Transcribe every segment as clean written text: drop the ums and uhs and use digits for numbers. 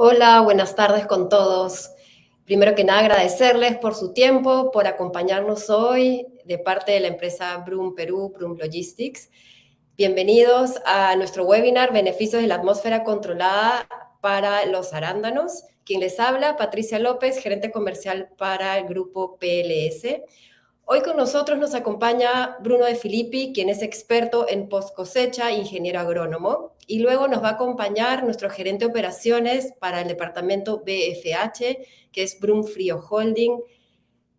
Hola, buenas tardes con todos. Primero que nada, agradecerles por su tiempo, por acompañarnos hoy de parte de la empresa Brum Perú, Brum Logistics. Bienvenidos a nuestro webinar Beneficios de la atmósfera controlada para los arándanos. Quien les habla, Patricia López, gerente comercial para el grupo PLS. Hoy con nosotros nos acompaña Bruno de Filippi, quien es experto en post cosecha, ingeniero agrónomo, y luego nos va a acompañar nuestro gerente de operaciones para el departamento BFH, que es Brum Frio Holding.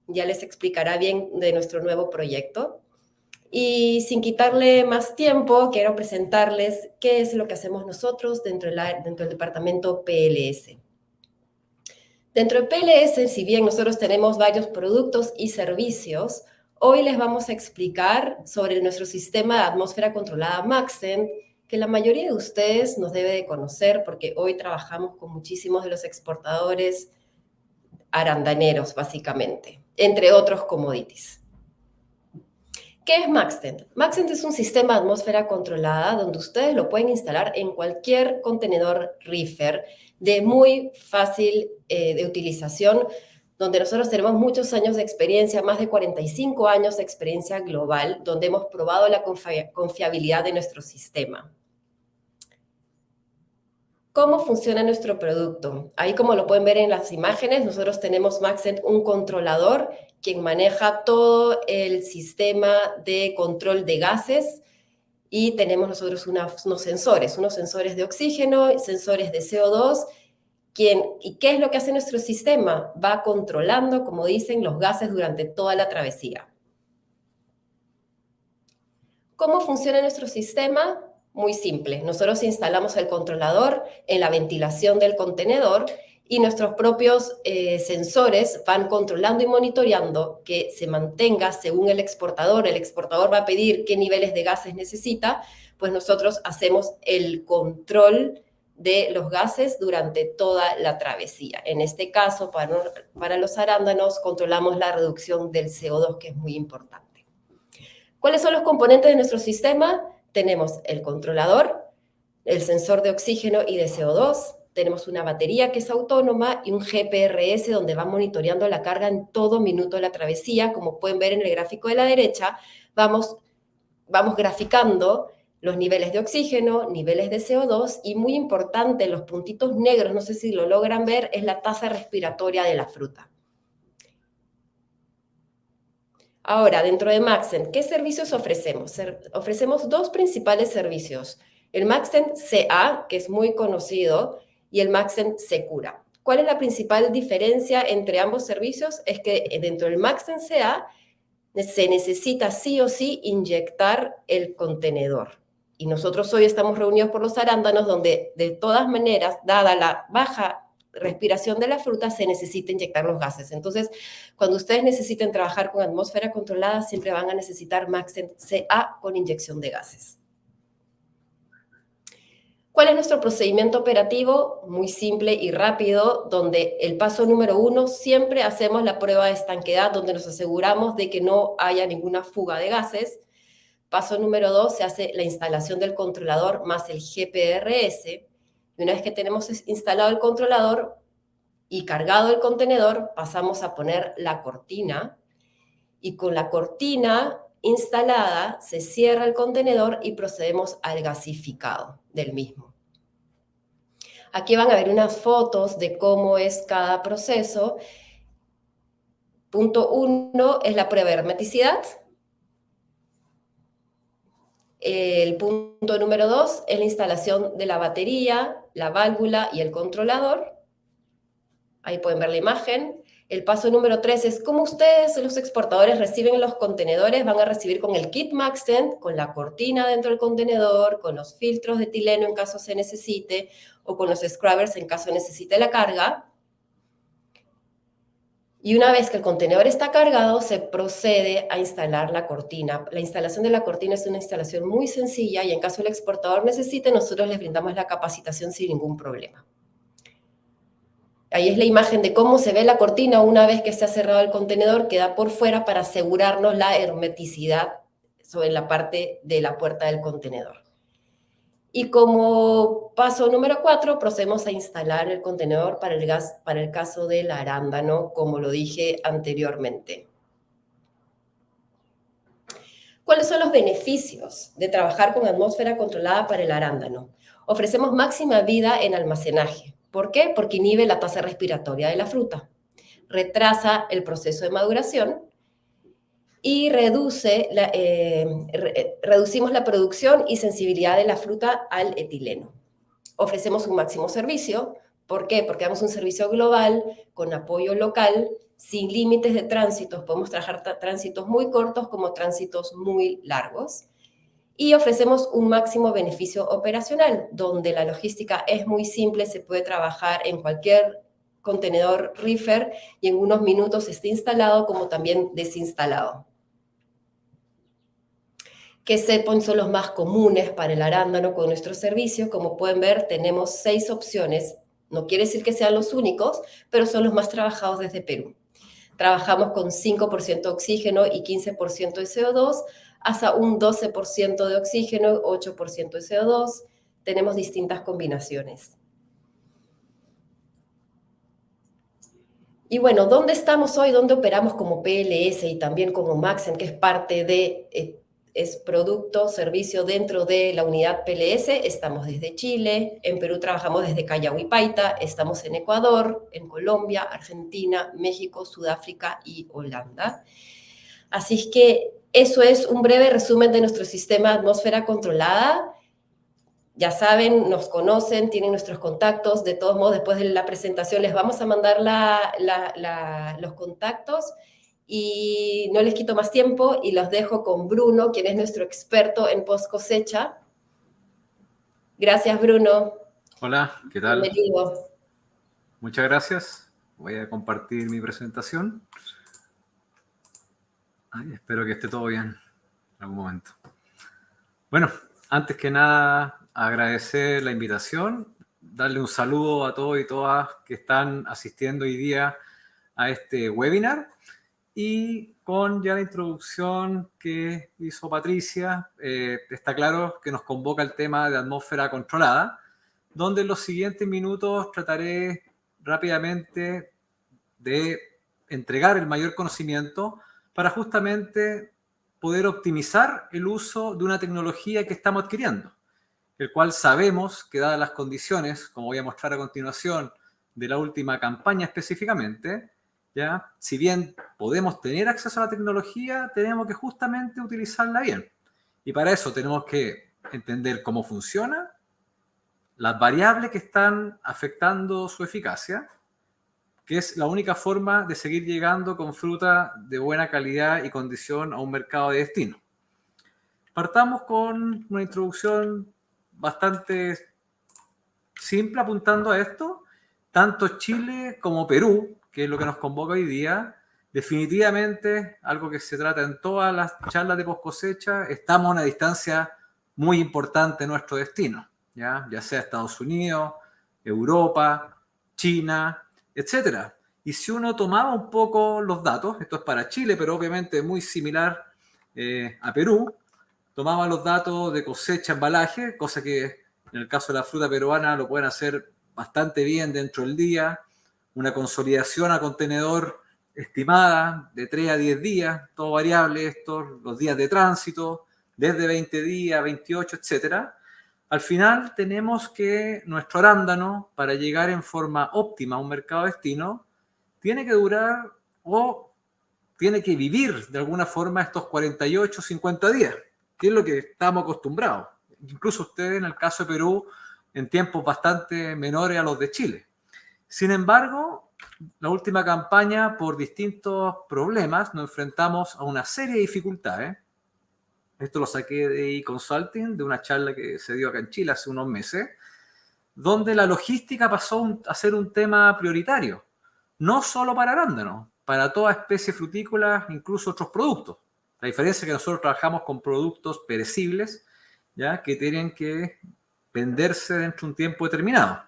Ya les explicará bien de nuestro nuevo proyecto. Y sin quitarle más tiempo, quiero presentarles qué es lo que hacemos nosotros dentro del departamento PLS. Dentro de PLS, si bien nosotros tenemos varios productos y servicios, hoy les vamos a explicar sobre nuestro sistema de atmósfera controlada Maxent, que la mayoría de ustedes nos debe de conocer porque hoy trabajamos con muchísimos de los exportadores arandaneros, básicamente, entre otros commodities. ¿Qué es Maxent? Maxent es un sistema de atmósfera controlada donde ustedes lo pueden instalar en cualquier contenedor reefer de muy fácil de utilización, donde nosotros tenemos muchos años de experiencia, más de 45 años de experiencia global, donde hemos probado la confiabilidad de nuestro sistema. ¿Cómo funciona nuestro producto? Ahí, como lo pueden ver en las imágenes, nosotros tenemos Maxent, un controlador quien maneja todo el sistema de control de gases, y tenemos nosotros unos sensores de oxígeno, sensores de CO2. ¿Y qué es lo que hace nuestro sistema? Va controlando, como dicen, los gases durante toda la travesía. ¿Cómo funciona nuestro sistema? Muy simple. Nosotros instalamos el controlador en la ventilación del contenedor y nuestros propios sensores van controlando y monitoreando que se mantenga según el exportador. El exportador va a pedir qué niveles de gases necesita, pues nosotros hacemos el control de los gases durante toda la travesía. En este caso, para los arándanos, controlamos la reducción del CO2, que es muy importante. ¿Cuáles son los componentes de nuestro sistema? Tenemos el controlador, el sensor de oxígeno y de CO2, tenemos una batería que es autónoma y un GPRS donde va monitoreando la carga en todo minuto de la travesía. Como pueden ver en el gráfico de la derecha, vamos graficando los niveles de oxígeno, niveles de CO2 y, muy importante, los puntitos negros, no sé si lo logran ver, es la tasa respiratoria de la fruta. Ahora, dentro de Maxent, ¿qué servicios ofrecemos? Ofrecemos dos principales servicios: el Maxent CA, que es muy conocido, y el Maxent Secura. ¿Cuál es la principal diferencia entre ambos servicios? Es que dentro del Maxent CA se necesita sí o sí inyectar el contenedor. Y nosotros hoy estamos reunidos por los arándanos, donde de todas maneras, dada la baja respiración de la fruta, se necesita inyectar los gases. Entonces, cuando ustedes necesiten trabajar con atmósfera controlada, siempre van a necesitar Maxent CA con inyección de gases. ¿Cuál es nuestro procedimiento operativo? Muy simple y rápido, donde el paso número 1, siempre hacemos la prueba de estanqueidad, donde nos aseguramos de que no haya ninguna fuga de gases. Paso número 2, se hace la instalación del controlador más el GPRS. Y una vez que tenemos instalado el controlador y cargado el contenedor, pasamos a poner la cortina. Y con la cortina instalada, se cierra el contenedor y procedemos al gasificado del mismo. Aquí van a ver unas fotos de cómo es cada proceso. Punto 1 es la prueba de hermeticidad. El punto número 2 es la instalación de la batería, la válvula y el controlador. Ahí pueden ver la imagen. El paso número 3 es cómo ustedes, los exportadores, reciben los contenedores. Van a recibir con el kit Maxent, con la cortina dentro del contenedor, con los filtros de etileno en caso se necesite, o con los scrubbers en caso necesite la carga. Y una vez que el contenedor está cargado, se procede a instalar la cortina. La instalación de la cortina es una instalación muy sencilla y en caso el exportador necesite, nosotros les brindamos la capacitación sin ningún problema. Ahí es la imagen de cómo se ve la cortina una vez que se ha cerrado el contenedor, queda por fuera para asegurarnos la hermeticidad sobre la parte de la puerta del contenedor. Y como paso número 4, procedemos a instalar el contenedor para el gas, para el caso del arándano, como lo dije anteriormente. ¿Cuáles son los beneficios de trabajar con atmósfera controlada para el arándano? Ofrecemos máxima vida en almacenaje. ¿Por qué? Porque inhibe la tasa respiratoria de la fruta, retrasa el proceso de maduración y reducimos la producción y sensibilidad de la fruta al etileno. Ofrecemos un máximo servicio. ¿Por qué? Porque damos un servicio global, con apoyo local, sin límites de tránsitos. Podemos trabajar tránsitos muy cortos como tránsitos muy largos. Y ofrecemos un máximo beneficio operacional, donde la logística es muy simple, se puede trabajar en cualquier contenedor reefer y en unos minutos esté instalado como también desinstalado. ¿Qué set points son los más comunes para el arándano con nuestros servicios? Como pueden ver, tenemos 6 opciones. No quiere decir que sean los únicos, pero son los más trabajados desde Perú. Trabajamos con 5% de oxígeno y 15% de CO2, hasta un 12% de oxígeno, 8% de CO2. Tenemos distintas combinaciones. Y bueno, ¿dónde estamos hoy? ¿Dónde operamos como PLS y también como Maxen, que es parte de... es producto, servicio dentro de la unidad PLS? Estamos desde Chile, en Perú trabajamos desde Callao y Paita, estamos en Ecuador, en Colombia, Argentina, México, Sudáfrica y Holanda. Así es que eso es un breve resumen de nuestro sistema de atmósfera controlada. Ya saben, nos conocen, tienen nuestros contactos. De todos modos, después de la presentación les vamos a mandar los contactos y no les quito más tiempo y los dejo con Bruno, quien es nuestro experto en post cosecha. Gracias, Bruno. Hola, ¿qué tal? Bienvenido. Muchas gracias. Voy a compartir mi presentación. Espero que esté todo bien en algún momento. Bueno, antes que nada, agradecer la invitación, darle un saludo a todos y todas que están asistiendo hoy día a este webinar y con ya la introducción que hizo Patricia, está claro que nos convoca el tema de atmósfera controlada, donde en los siguientes minutos trataré rápidamente de entregar el mayor conocimiento para justamente poder optimizar el uso de una tecnología que estamos adquiriendo, el cual sabemos que dadas las condiciones, como voy a mostrar a continuación, de la última campaña específicamente, ¿ya? Si bien podemos tener acceso a la tecnología, tenemos que justamente utilizarla bien. Y para eso tenemos que entender cómo funciona, las variables que están afectando su eficacia, que es la única forma de seguir llegando con fruta de buena calidad y condición a un mercado de destino. Partamos con una introducción bastante simple apuntando a esto. Tanto Chile como Perú, que es lo que nos convoca hoy día, definitivamente, algo que se trata en todas las charlas de post cosecha, estamos a una distancia muy importante de nuestro destino, ya sea Estados Unidos, Europa, China, etcétera. Y si uno tomaba un poco los datos, esto es para Chile, pero obviamente muy similar a Perú, tomaba los datos de cosecha, embalaje, cosa que en el caso de la fruta peruana lo pueden hacer bastante bien dentro del día, una consolidación a contenedor estimada de 3 a 10 días, todo variable esto, los días de tránsito, desde 20 días, 28, etcétera. Al final tenemos que nuestro arándano, para llegar en forma óptima a un mercado destino, tiene que durar o tiene que vivir de alguna forma estos 48, 50 días, que es lo que estamos acostumbrados. Incluso ustedes, en el caso de Perú, en tiempos bastante menores a los de Chile. Sin embargo, la última campaña, por distintos problemas, nos enfrentamos a una serie de dificultades. Esto lo saqué de eConsulting, de una charla que se dio acá en Chile hace unos meses, donde la logística pasó a ser un tema prioritario, no solo para arándanos, para toda especie frutícola, incluso otros productos. La diferencia es que nosotros trabajamos con productos perecibles, ¿ya? Que tienen que venderse dentro de un tiempo determinado.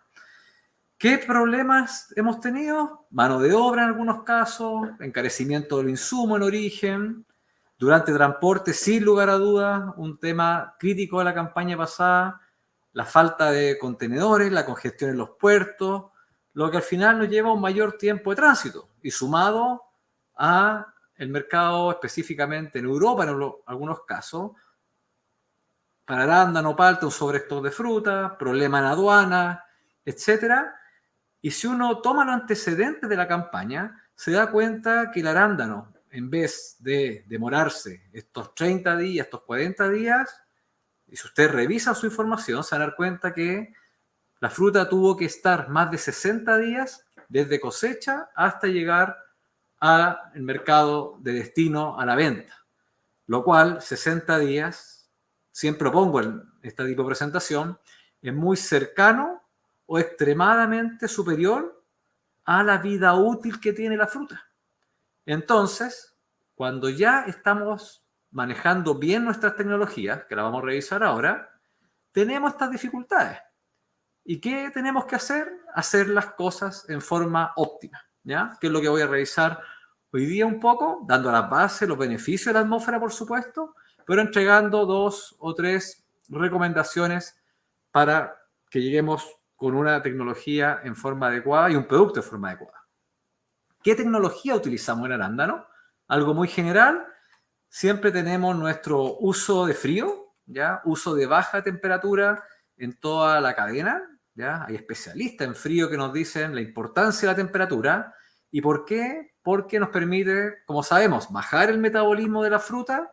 ¿Qué problemas hemos tenido? Mano de obra en algunos casos, encarecimiento del insumo en origen, durante transporte, sin lugar a dudas, un tema crítico de la campaña pasada, la falta de contenedores, la congestión en los puertos, lo que al final nos lleva a un mayor tiempo de tránsito. Y sumado a el mercado específicamente en Europa, en algunos casos, para arándano, palta, un sobrestock de fruta, problema en aduana, etc. Y si uno toma los antecedentes de la campaña, se da cuenta que el arándano, en vez de demorarse estos 30 días, estos 40 días, y si usted revisa su información, se va a dar cuenta que la fruta tuvo que estar más de 60 días desde cosecha hasta llegar al mercado de destino a la venta. Lo cual, 60 días, siempre pongo en este tipo de presentación, es muy cercano o extremadamente superior a la vida útil que tiene la fruta. Entonces, cuando ya estamos manejando bien nuestras tecnologías, que la vamos a revisar ahora, tenemos estas dificultades. ¿Y qué tenemos que hacer? Hacer las cosas en forma óptima, ¿ya? Que es lo que voy a revisar hoy día un poco, dando a las bases los beneficios de la atmósfera, por supuesto, pero entregando 2 o 3 recomendaciones para que lleguemos con una tecnología en forma adecuada y un producto en forma adecuada. ¿Qué tecnología utilizamos en arándano? Algo muy general. Siempre tenemos nuestro uso de frío, ¿ya? Uso de baja temperatura en toda la cadena, ¿ya? Hay especialistas en frío que nos dicen la importancia de la temperatura. ¿Y por qué? Porque nos permite, como sabemos, bajar el metabolismo de la fruta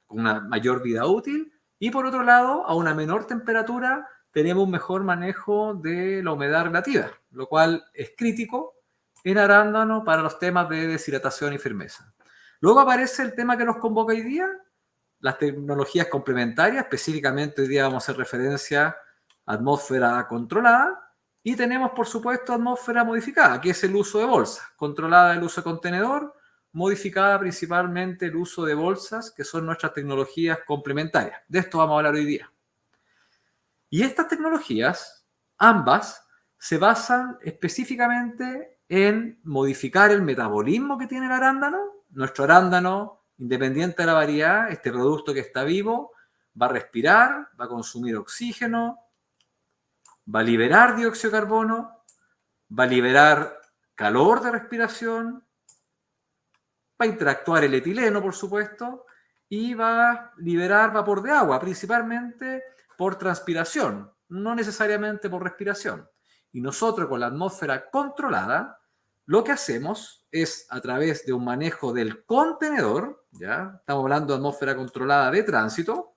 con una mayor vida útil y por otro lado, a una menor temperatura tenemos un mejor manejo de la humedad relativa, lo cual es crítico en arándano para los temas de deshidratación y firmeza. Luego aparece el tema que nos convoca hoy día, las tecnologías complementarias, específicamente hoy día vamos a hacer referencia a atmósfera controlada y tenemos por supuesto atmósfera modificada, que es el uso de bolsas, controlada el uso de contenedor, modificada principalmente el uso de bolsas, que son nuestras tecnologías complementarias. De esto vamos a hablar hoy día. Y estas tecnologías, ambas, se basan específicamente en modificar el metabolismo que tiene el arándano. Nuestro arándano, independiente de la variedad, este producto que está vivo, va a respirar, va a consumir oxígeno, va a liberar dióxido de carbono, va a liberar calor de respiración, va a interactuar el etileno, por supuesto, y va a liberar vapor de agua, principalmente por transpiración, no necesariamente por respiración. Y nosotros con la atmósfera controlada, lo que hacemos es a través de un manejo del contenedor, ¿ya? Estamos hablando de atmósfera controlada de tránsito,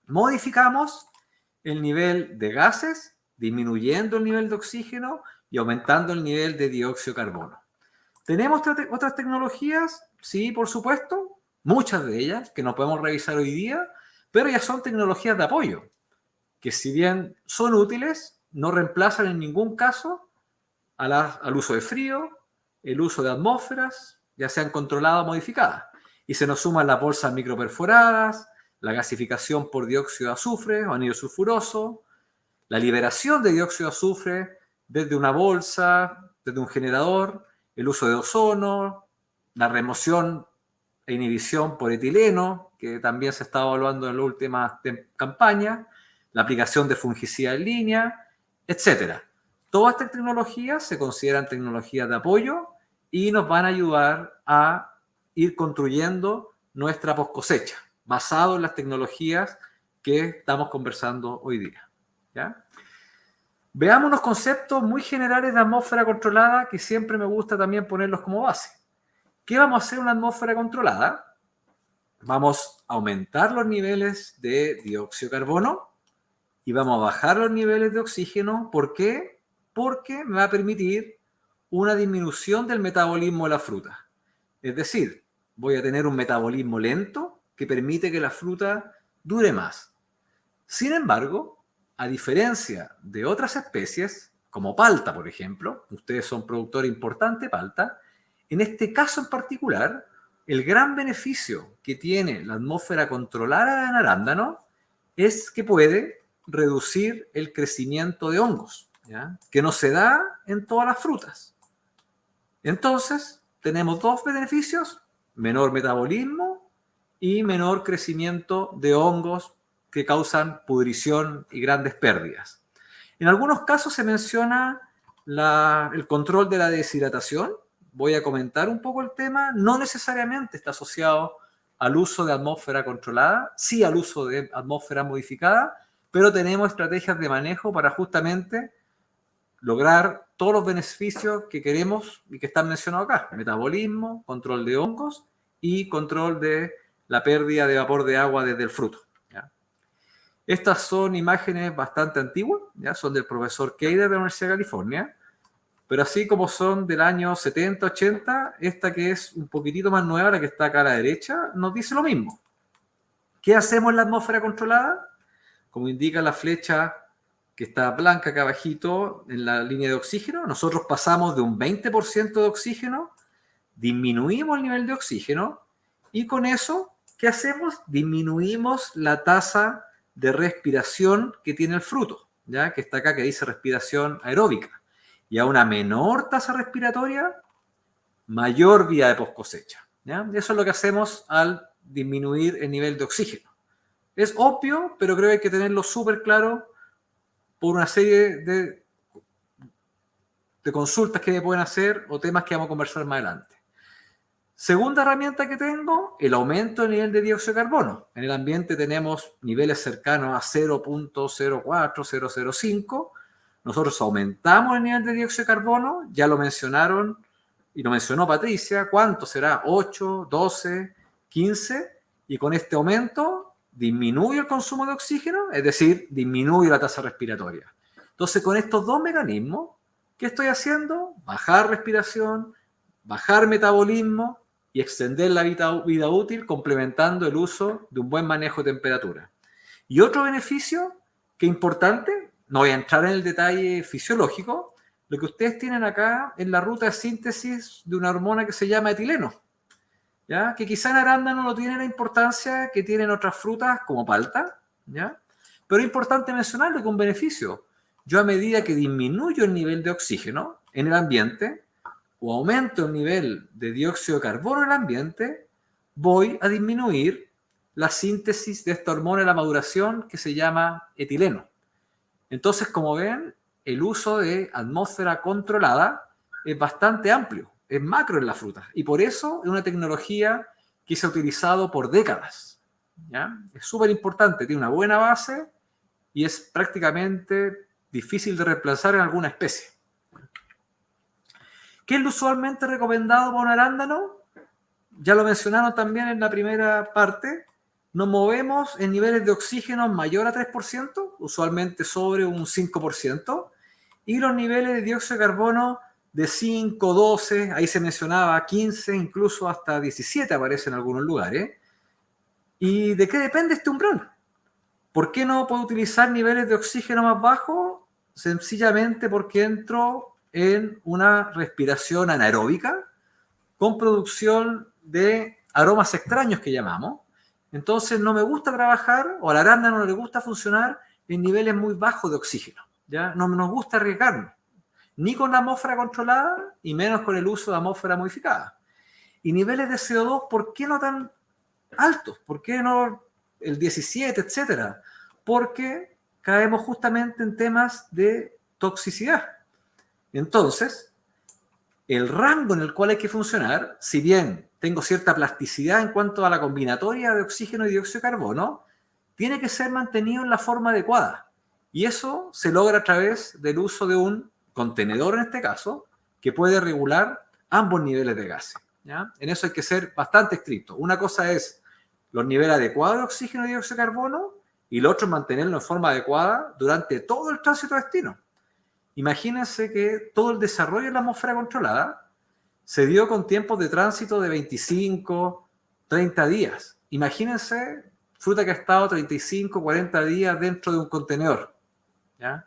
modificamos el nivel de gases, disminuyendo el nivel de oxígeno y aumentando el nivel de dióxido de carbono. ¿Tenemos otras tecnologías? Sí, por supuesto, muchas de ellas que no podemos revisar hoy día, pero ya son tecnologías de apoyo, que si bien son útiles, no reemplazan en ningún caso al uso de frío, el uso de atmósferas, ya sean controladas o modificadas. Y se nos suman las bolsas microperforadas, la gasificación por dióxido de azufre o anhídrido sulfuroso, la liberación de dióxido de azufre desde una bolsa, desde un generador, el uso de ozono, la remoción e inhibición por etileno, que también se está evaluando en las últimas campañas, la aplicación de fungicida en línea, etc. Todas estas tecnologías se consideran tecnologías de apoyo y nos van a ayudar a ir construyendo nuestra post cosecha, basado en las tecnologías que estamos conversando hoy día, ¿ya? Veamos unos conceptos muy generales de atmósfera controlada que siempre me gusta también ponerlos como base. ¿Qué vamos a hacer en una atmósfera controlada? Vamos a aumentar los niveles de dióxido de carbono y vamos a bajar los niveles de oxígeno. ¿Por qué? Porque me va a permitir una disminución del metabolismo de la fruta. Es decir, voy a tener un metabolismo lento que permite que la fruta dure más. Sin embargo, a diferencia de otras especies, como palta, por ejemplo, ustedes son productores importantes de palta, en este caso en particular, el gran beneficio que tiene la atmósfera controlada en arándano es que puede reducir el crecimiento de hongos, ¿ya? Que no se da en todas las frutas. Entonces, tenemos dos beneficios: menor metabolismo y menor crecimiento de hongos que causan pudrición y grandes pérdidas. En algunos casos se menciona el control de la deshidratación. Voy a comentar un poco el tema. No necesariamente está asociado al uso de atmósfera controlada, sí al uso de atmósfera modificada, pero tenemos estrategias de manejo para justamente lograr todos los beneficios que queremos y que están mencionados acá. Metabolismo, control de hongos y control de la pérdida de vapor de agua desde el fruto. ¿Ya? Estas son imágenes bastante antiguas, ¿ya? Son del profesor Keider de la Universidad de California, pero así como son del año 70, 80, esta que es un poquitito más nueva, la que está acá a la derecha, nos dice lo mismo. ¿Qué hacemos en la atmósfera controlada? Como indica la flecha que está blanca acá abajito en la línea de oxígeno, nosotros pasamos de un 20% de oxígeno, disminuimos el nivel de oxígeno y con eso, ¿qué hacemos? Disminuimos la tasa de respiración que tiene el fruto, ¿ya? Que está acá, que dice respiración aeróbica. Y a una menor tasa respiratoria, mayor vida de post cosecha. ¿Ya? Eso es lo que hacemos al disminuir el nivel de oxígeno. Es obvio, pero creo que hay que tenerlo súper claro por una serie de consultas que me pueden hacer o temas que vamos a conversar más adelante. Segunda herramienta que tengo, el aumento del nivel de dióxido de carbono. En el ambiente tenemos niveles cercanos a 0.04, 0.005. Nosotros aumentamos el nivel de dióxido de carbono, ya lo mencionaron y lo mencionó Patricia, ¿cuánto será? 8, 12, 15, y con este aumento disminuye el consumo de oxígeno, es decir, disminuye la tasa respiratoria. Entonces, con estos dos mecanismos, ¿qué estoy haciendo? Bajar respiración, bajar metabolismo y extender la vida útil complementando el uso de un buen manejo de temperatura. Y otro beneficio que es importante, no voy a entrar en el detalle fisiológico, lo que ustedes tienen acá es la ruta de síntesis de una hormona que se llama etileno, ¿ya? Que quizá en arándano no tiene la importancia que tienen otras frutas como palta, ¿ya? Pero es importante mencionarlo con beneficio. Yo a medida que disminuyo el nivel de oxígeno en el ambiente o aumento el nivel de dióxido de carbono en el ambiente, voy a disminuir la síntesis de esta hormona de la maduración que se llama etileno. Entonces, como ven, el uso de atmósfera controlada es bastante amplio, es macro en la fruta, y por eso es una tecnología que se ha utilizado por décadas, ¿ya? Es súper importante, tiene una buena base y es prácticamente difícil de reemplazar en alguna especie. ¿Qué es lo usualmente recomendado para un arándano? Ya lo mencionaron también en la primera parte. Nos movemos en niveles de oxígeno mayor a 3%, usualmente sobre un 5%, y los niveles de dióxido de carbono de 5, 12, ahí se mencionaba 15, incluso hasta 17 aparece en algunos lugares. ¿Y de qué depende este umbral? ¿Por qué no puedo utilizar niveles de oxígeno más bajos? Sencillamente porque entro en una respiración anaeróbica con producción de aromas extraños que llamamos. Entonces no me gusta trabajar, o a la arándano no le gusta funcionar en niveles muy bajos de oxígeno. ¿Ya? No nos gusta arriesgarnos, ni con la atmósfera controlada y menos con el uso de atmósfera modificada. Y niveles de CO2, ¿por qué no tan altos? ¿Por qué no el 17, etcétera? Porque caemos justamente en temas de toxicidad. Entonces, el rango en el cual hay que funcionar, si bien tengo cierta plasticidad en cuanto a la combinatoria de oxígeno y dióxido de carbono, tiene que ser mantenido en la forma adecuada. Y eso se logra a través del uso de un contenedor, en este caso, que puede regular ambos niveles de gases, ¿ya? En eso hay que ser bastante estricto. Una cosa es los niveles adecuados de oxígeno y dióxido de carbono, y lo otro es mantenerlo en forma adecuada durante todo el tránsito de destino. Imagínense que todo el desarrollo de la atmósfera controlada se dio con tiempos de tránsito de 25, 30 días. Imagínense fruta que ha estado 35, 40 días dentro de un contenedor, ¿ya?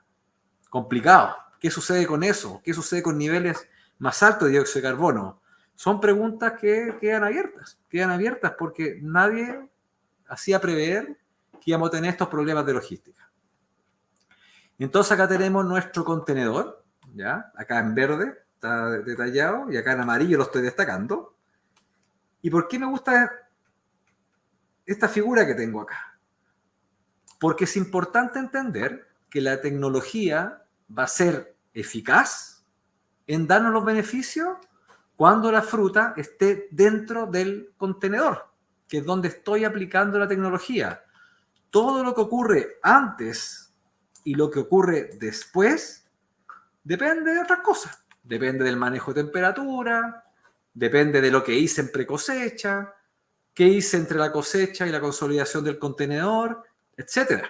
Complicado. ¿Qué sucede con eso? ¿Qué sucede con niveles más altos de dióxido de carbono? Son preguntas que quedan abiertas porque nadie hacía prever que íbamos a tener estos problemas de logística. Entonces acá tenemos nuestro contenedor, ¿ya? Acá en verde está detallado y acá en amarillo lo estoy destacando. ¿Y por qué me gusta esta figura que tengo acá? Porque es importante entender que la tecnología va a ser eficaz en darnos los beneficios cuando la fruta esté dentro del contenedor, que es donde estoy aplicando la tecnología. Todo lo que ocurre antes y lo que ocurre después depende de otras cosas. Depende del manejo de temperatura, depende de lo que hice en precosecha, qué hice entre la cosecha y la consolidación del contenedor, etc.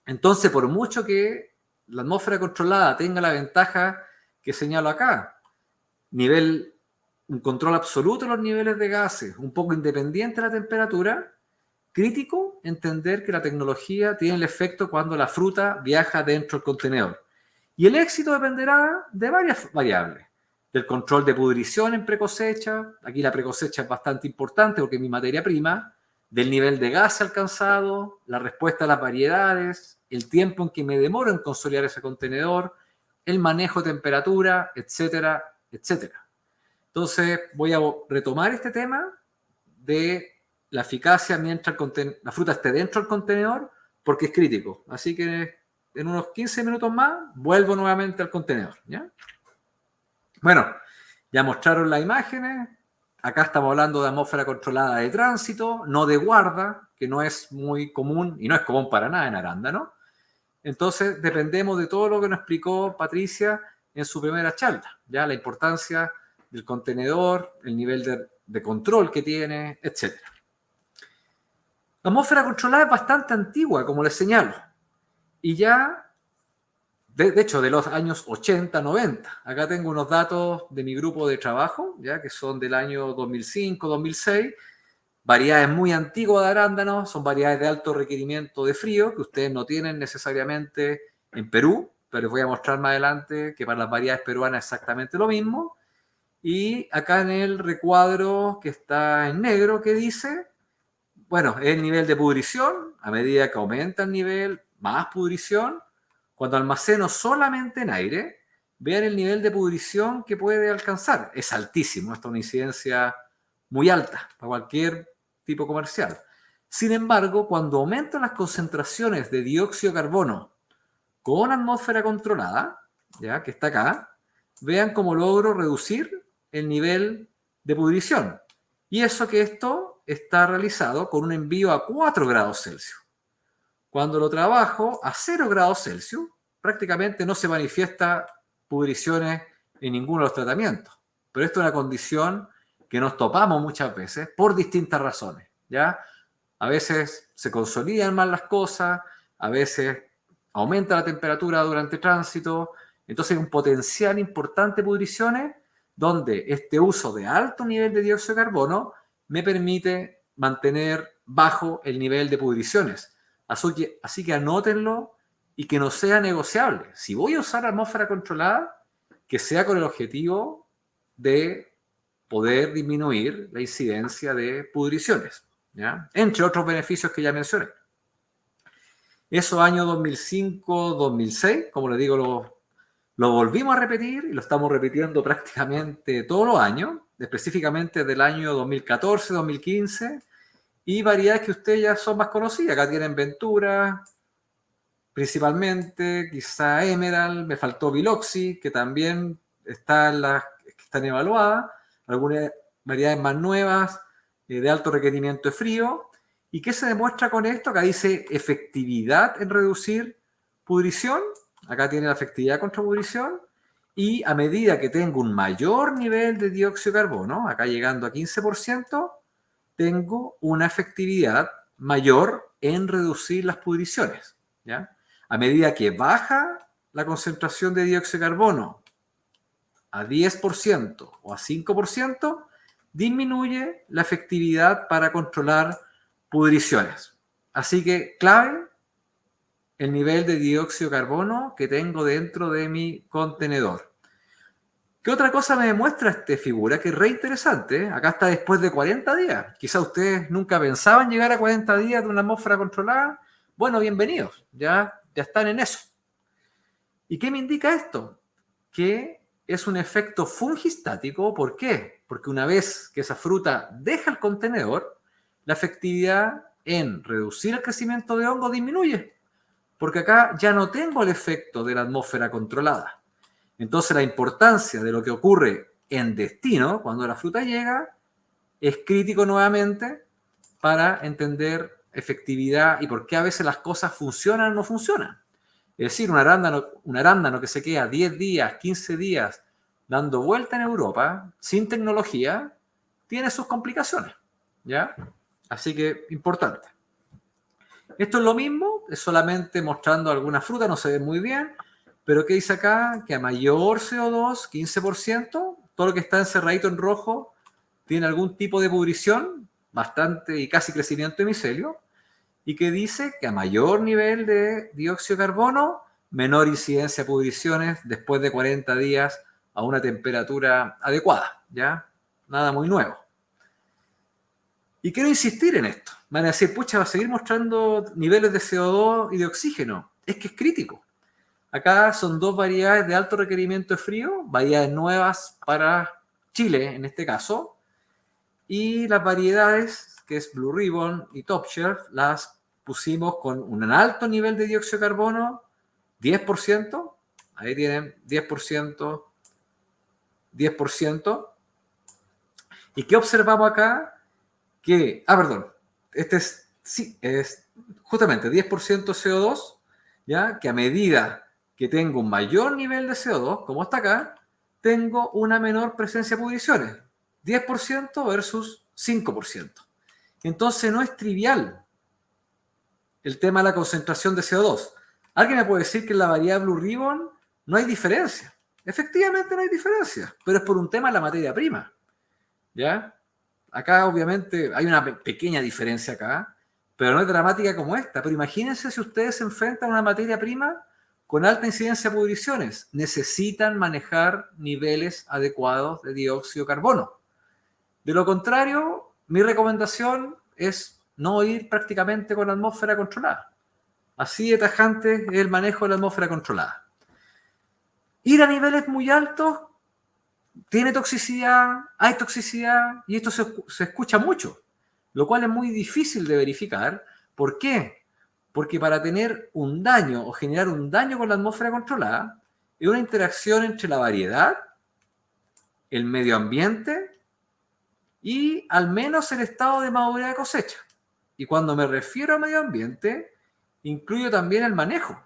Entonces, por mucho que la atmósfera controlada tenga la ventaja que señalo acá, un control absoluto de los niveles de gases, un poco independiente de la temperatura, crítico entender que la tecnología tiene el efecto cuando la fruta viaja dentro del contenedor. Y el éxito dependerá de varias variables. Del control de pudrición en precosecha, aquí la precosecha es bastante importante porque es mi materia prima, del nivel de gas alcanzado, la respuesta a las variedades, el tiempo en que me demoro en consolidar ese contenedor, el manejo de temperatura, etcétera, etcétera. Entonces voy a retomar este tema de la eficacia mientras la fruta esté dentro del contenedor porque es crítico. Así que en unos 15 minutos más vuelvo nuevamente al contenedor, ¿ya? Bueno, ya mostraron las imágenes. Acá estamos hablando de atmósfera controlada de tránsito, no de guarda, que no es muy común y no es común para nada en arándano. Entonces, dependemos de todo lo que nos explicó Patricia en su primera charla, ya la importancia del contenedor, el nivel de control que tiene, etc. La atmósfera controlada es bastante antigua, como les señalo, y ya de hecho, de los años 80, 90. Acá tengo unos datos de mi grupo de trabajo, ya que son del año 2005, 2006. Variedades muy antiguas de arándanos, son variedades de alto requerimiento de frío, que ustedes no tienen necesariamente en Perú, pero les voy a mostrar más adelante que para las variedades peruanas es exactamente lo mismo. Y acá en el recuadro que está en negro, que dice, bueno, el nivel de pudrición, a medida que aumenta el nivel, más pudrición. Cuando almaceno solamente en aire, vean el nivel de pudrición que puede alcanzar. Es altísimo, esta es una incidencia muy alta para cualquier tipo comercial. Sin embargo, cuando aumentan las concentraciones de dióxido de carbono con atmósfera controlada, ya que está acá, vean cómo logro reducir el nivel de pudrición. Y eso que esto está realizado con un envío a 4 grados Celsius. Cuando lo trabajo a 0 grados Celsius, prácticamente no se manifiesta pudriciones en ninguno de los tratamientos. Pero esto es una condición que nos topamos muchas veces por distintas razones, ¿ya? A veces se consolidan mal las cosas, a veces aumenta la temperatura durante el tránsito, entonces hay un potencial importante de pudriciones donde este uso de alto nivel de dióxido de carbono me permite mantener bajo el nivel de pudriciones. Así que anótenlo y que no sea negociable. Si voy a usar atmósfera controlada, que sea con el objetivo de poder disminuir la incidencia de pudriciones, ¿ya? Entre otros beneficios que ya mencioné. Eso año 2005, 2006, como les digo, lo volvimos a repetir y lo estamos repitiendo prácticamente todos los años, específicamente del año 2014, 2015, y variedades que ustedes ya son más conocidas. Acá tienen Ventura, principalmente, quizá Emerald, me faltó Biloxi, que también están evaluadas, algunas variedades más nuevas, de alto requerimiento de frío. ¿Y qué se demuestra con esto? Acá dice efectividad en reducir pudrición, acá tiene la efectividad contra pudrición, y a medida que tengo un mayor nivel de dióxido de carbono, acá llegando a 15%, tengo una efectividad mayor en reducir las pudriciones, ¿ya? A medida que baja la concentración de dióxido de carbono a 10% o a 5%, disminuye la efectividad para controlar pudriciones. Así que clave, el nivel de dióxido de carbono que tengo dentro de mi contenedor. ¿Qué otra cosa me demuestra esta figura? Que es re interesante, ¿eh? Acá está después de 40 días. Quizá ustedes nunca pensaban llegar a 40 días de una atmósfera controlada. Bueno, bienvenidos, ya están en eso. ¿Y qué me indica esto? Que es un efecto fungistático. ¿Por qué? Porque una vez que esa fruta deja el contenedor, la efectividad en reducir el crecimiento de hongo disminuye, porque acá ya no tengo el efecto de la atmósfera controlada. Entonces la importancia de lo que ocurre en destino, cuando la fruta llega, es crítico nuevamente para entender efectividad y por qué a veces las cosas funcionan o no funcionan. Es decir, un arándano que se queda 10 días, 15 días dando vuelta en Europa, sin tecnología, tiene sus complicaciones, ¿ya? Así que, importante. Esto es lo mismo, es solamente mostrando alguna fruta, no se ve muy bien, pero ¿qué dice acá? Que a mayor CO2, 15%, todo lo que está encerradito en rojo tiene algún tipo de pudrición, bastante y casi crecimiento de micelio, y que dice que a mayor nivel de dióxido de carbono, menor incidencia de pudriciones después de 40 días a una temperatura adecuada, ¿ya? Nada muy nuevo. Y quiero insistir en esto. Me van a decir, pucha, va a seguir mostrando niveles de CO2 y de oxígeno. Es que es crítico. Acá son dos variedades de alto requerimiento de frío, variedades nuevas para Chile en este caso, y las variedades, que es Blue Ribbon y Top Shelf, las pusimos con un alto nivel de dióxido de carbono, 10%, ahí tienen 10%, 10%. ¿Y qué observamos acá? Que, perdón, este es justamente 10% CO2, ¿ya? Que a medida que tengo un mayor nivel de CO2, como está acá, tengo una menor presencia de pudriciones, 10% versus 5%. Entonces no es trivial el tema de la concentración de CO2. Alguien me puede decir que en la variedad Blue Ribbon no hay diferencia. Efectivamente no hay diferencia, pero es por un tema de la materia prima, ¿ya? Acá obviamente hay una pequeña diferencia acá, pero no es dramática como esta. Pero imagínense si ustedes se enfrentan a una materia prima con alta incidencia de pudriciones. Necesitan manejar niveles adecuados de dióxido de carbono. De lo contrario, mi recomendación es no ir prácticamente con la atmósfera controlada. Así de tajante es el manejo de la atmósfera controlada. Ir a niveles muy altos tiene toxicidad, hay toxicidad, y esto se escucha mucho, lo cual es muy difícil de verificar. ¿Por qué? Porque para tener un daño o generar un daño con la atmósfera controlada, es una interacción entre la variedad, el medio ambiente y al menos el estado de madurez de cosecha. Y cuando me refiero a medio ambiente, incluyo también el manejo.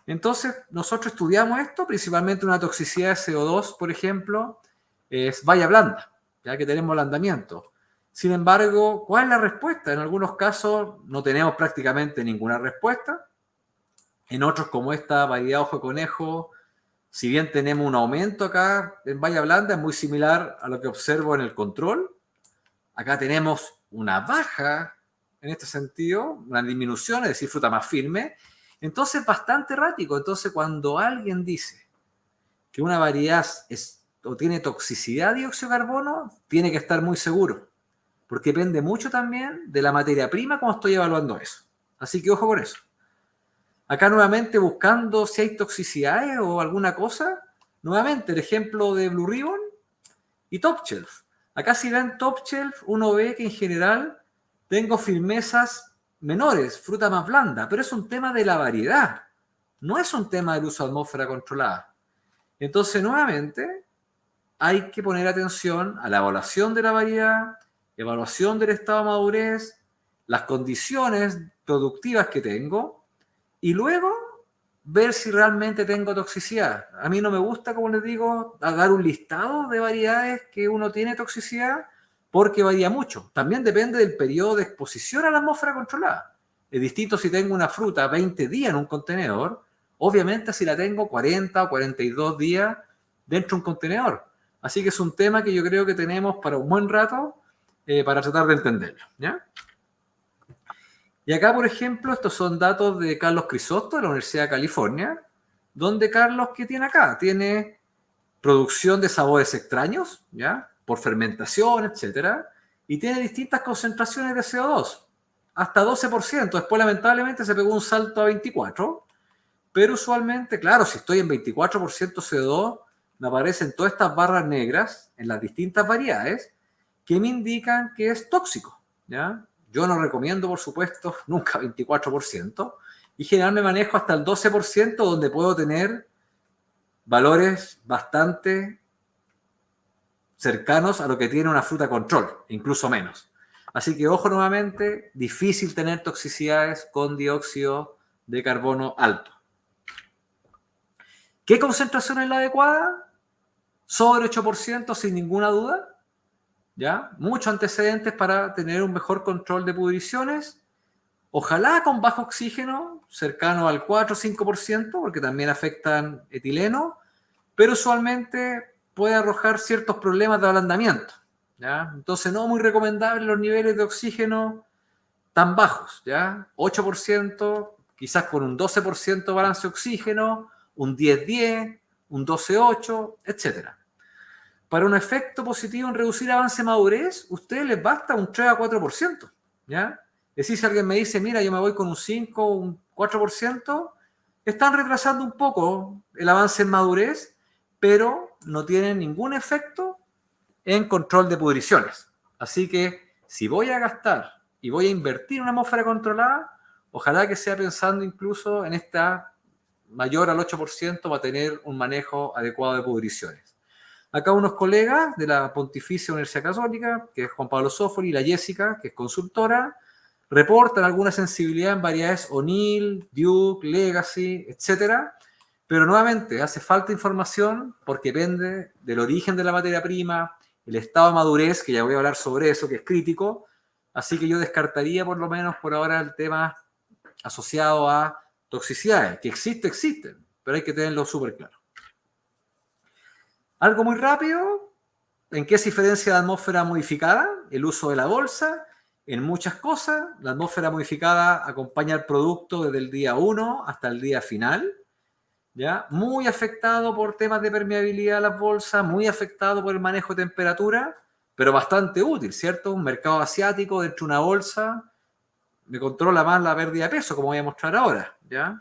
Entonces, nosotros estudiamos esto, principalmente una toxicidad de CO2, por ejemplo, es valla blanda, ya que tenemos blandamiento. Sin embargo, ¿cuál es la respuesta? En algunos casos no tenemos prácticamente ninguna respuesta. En otros, como esta variedad ojo de conejo, si bien tenemos un aumento acá en valla blanda, es muy similar a lo que observo en el control. Acá tenemos una baja en este sentido, una disminución, es decir, fruta más firme. Entonces, bastante errático. Entonces, cuando alguien dice que una variedad o tiene toxicidad de dióxido de carbono, tiene que estar muy seguro, porque depende mucho también de la materia prima como estoy evaluando eso. Así que ojo con eso. Acá nuevamente buscando si hay toxicidades o alguna cosa, nuevamente el ejemplo de Blue Ribbon y Top Shelf. Acá si ven Top Shelf, uno ve que en general tengo firmezas menores, fruta más blanda, pero es un tema de la variedad, no es un tema del uso de atmósfera controlada. Entonces, nuevamente, hay que poner atención a la evaluación de la variedad, evaluación del estado de madurez, las condiciones productivas que tengo, y luego ver si realmente tengo toxicidad. A mí no me gusta, como les digo, dar un listado de variedades que uno tiene toxicidad, porque varía mucho. También depende del periodo de exposición a la atmósfera controlada. Es distinto si tengo una fruta 20 días en un contenedor, obviamente si la tengo 40 o 42 días dentro de un contenedor. Así que es un tema que yo creo que tenemos para un buen rato para tratar de entenderlo, ¿ya? Y acá, por ejemplo, estos son datos de Carlos Crisóstomo de la Universidad de California, donde Carlos, ¿qué tiene acá? Tiene producción de sabores extraños, ¿ya? Por fermentación, etcétera, y tiene distintas concentraciones de CO2, hasta 12%. Después, lamentablemente, se pegó un salto a 24%, pero usualmente, claro, si estoy en 24% CO2, me aparecen todas estas barras negras en las distintas variedades que me indican que es tóxico, ¿ya? Yo no recomiendo, por supuesto, nunca 24%, y generalmente manejo hasta el 12%, donde puedo tener valores bastante cercanos a lo que tiene una fruta control, incluso menos. Así que, ojo nuevamente, difícil tener toxicidades con dióxido de carbono alto. ¿Qué concentración es la adecuada? Sobre 8%, sin ninguna duda. ¿Ya? Muchos antecedentes para tener un mejor control de pudriciones. Ojalá con bajo oxígeno, cercano al 4 o 5%, porque también afectan etileno, pero usualmente puede arrojar ciertos problemas de ablandamiento. ¿Ya? Entonces, no muy recomendable los niveles de oxígeno tan bajos. ¿Ya? 8%, quizás con un 12% de balance de oxígeno, un 10-10, un 12-8, etc. Para un efecto positivo en reducir avance de madurez, a ustedes les basta un 3 a 4%. ¿Ya? Es decir, si alguien me dice, mira, yo me voy con un 5 o un 4%, están retrasando un poco el avance en madurez, pero no tienen ningún efecto en control de pudriciones. Así que si voy a gastar y voy a invertir en una atmósfera controlada, ojalá que sea pensando incluso en esta mayor al 8% para tener un manejo adecuado de pudriciones. Acá unos colegas de la Pontificia Universidad Católica, que es Juan Pablo Sofori, y la Jessica, que es consultora, reportan alguna sensibilidad en variedades O'Neill, Duke, Legacy, etc. Pero nuevamente hace falta información porque depende del origen de la materia prima, el estado de madurez, que ya voy a hablar sobre eso, que es crítico. Así que yo descartaría por lo menos por ahora el tema asociado a toxicidades, que existen, pero hay que tenerlo súper claro. Algo muy rápido, ¿en qué se diferencia la atmósfera modificada? El uso de la bolsa. En muchas cosas, la atmósfera modificada acompaña al producto desde el día 1 hasta el día final, ¿ya? Muy afectado por temas de permeabilidad de las bolsas, muy afectado por el manejo de temperatura, pero bastante útil, ¿cierto? Un mercado asiático dentro de una bolsa me controla más la pérdida de peso, como voy a mostrar ahora, ¿ya?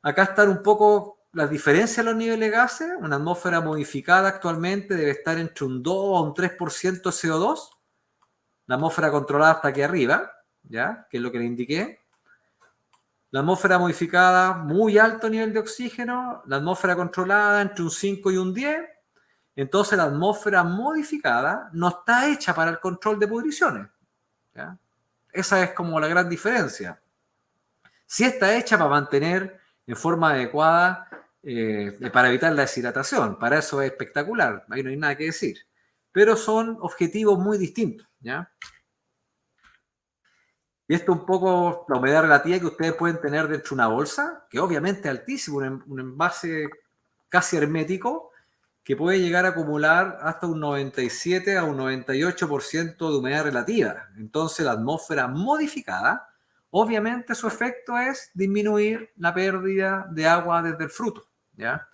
Acá están un poco las diferencias en los niveles de gases. Una atmósfera modificada actualmente debe estar entre un 2 o un 3% de CO2. La atmósfera controlada está aquí arriba, ¿ya? Que es lo que le indiqué. La atmósfera modificada, muy alto nivel de oxígeno. La atmósfera controlada entre un 5 y un 10. Entonces la atmósfera modificada no está hecha para el control de pudriciones, ¿ya? Esa es como la gran diferencia. Sí está hecha para mantener en forma adecuada, para evitar la deshidratación. Para eso es espectacular, ahí no hay nada que decir. Pero son objetivos muy distintos, ¿ya? Y esto un poco la humedad relativa que ustedes pueden tener dentro de una bolsa, que obviamente es altísimo, un envase casi hermético, que puede llegar a acumular hasta un 97 a un 98% de humedad relativa. Entonces la atmósfera modificada, obviamente su efecto es disminuir la pérdida de agua desde el fruto, ¿ya?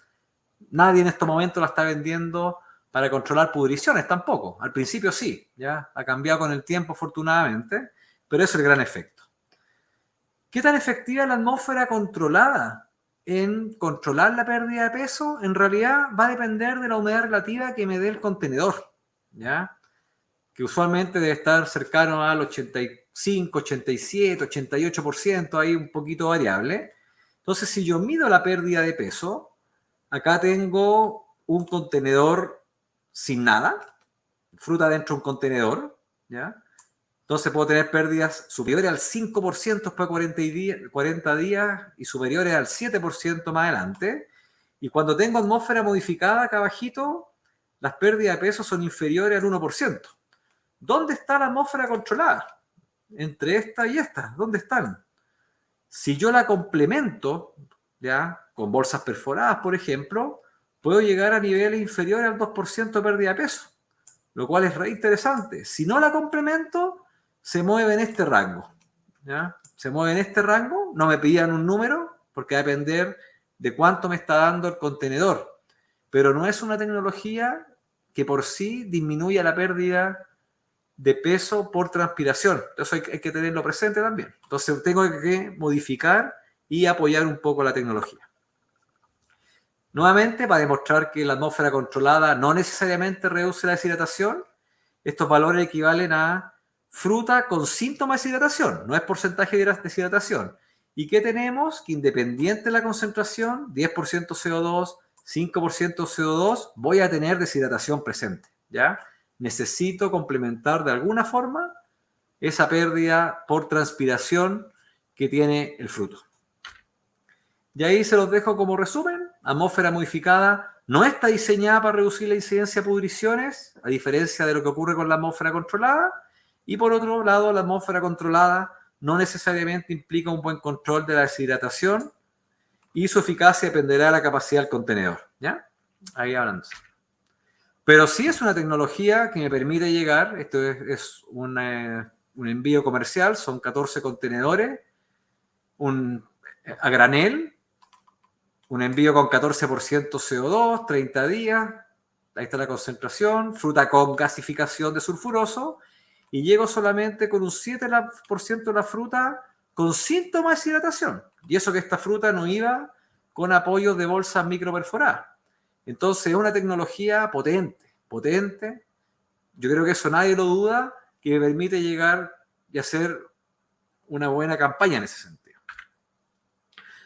Nadie en estos momentos la está vendiendo para controlar pudriciones tampoco. Al principio sí, ¿ya? Ha cambiado con el tiempo afortunadamente, pero es el gran efecto. ¿Qué tan efectiva es la atmósfera controlada en controlar la pérdida de peso? En realidad va a depender de la humedad relativa que me dé el contenedor, ¿ya? Que usualmente debe estar cercano al 85, 87, 88%, ahí un poquito variable. Entonces, si yo mido la pérdida de peso, acá tengo un contenedor sin nada, fruta dentro de un contenedor, ¿ya? Entonces puedo tener pérdidas superiores al 5% después de 40 días y superiores al 7% más adelante. Y cuando tengo atmósfera modificada acá abajito, las pérdidas de peso son inferiores al 1%. ¿Dónde está la atmósfera controlada? Entre esta y esta, ¿dónde están? Si yo la complemento, ¿ya? Con bolsas perforadas, por ejemplo, puedo llegar a niveles inferiores al 2% de pérdida de peso, lo cual es re interesante. Si no la complemento, se mueve en este rango, ¿ya? Se mueve en este rango, no me pidan un número, porque va a depender de cuánto me está dando el contenedor. Pero no es una tecnología que por sí disminuya la pérdida de peso por transpiración. Eso hay que tenerlo presente también. Entonces tengo que modificar y apoyar un poco la tecnología. Nuevamente, para demostrar que la atmósfera controlada no necesariamente reduce la deshidratación, estos valores equivalen a fruta con síntomas de deshidratación, no es porcentaje de deshidratación. ¿Y qué tenemos? Que independiente de la concentración, 10% CO2, 5% CO2, voy a tener deshidratación presente, ¿ya? Necesito complementar de alguna forma esa pérdida por transpiración que tiene el fruto. Y ahí se los dejo como resumen. Atmósfera modificada no está diseñada para reducir la incidencia de pudriciones, a diferencia de lo que ocurre con la atmósfera controlada. Y por otro lado, la atmósfera controlada no necesariamente implica un buen control de la deshidratación y su eficacia dependerá de la capacidad del contenedor, ¿ya? Ahí hablando. Pero sí es una tecnología que me permite llegar, esto es un envío comercial, son 14 contenedores, a granel, un envío con 14% CO2, 30 días, ahí está la concentración, fruta con gasificación de sulfuroso, y llego solamente con un 7% de la fruta con síntomas de deshidratación. Y eso que esta fruta no iba con apoyo de bolsas microperforadas. Entonces es una tecnología potente, potente. Yo creo que eso nadie lo duda, que me permite llegar y hacer una buena campaña en ese sentido.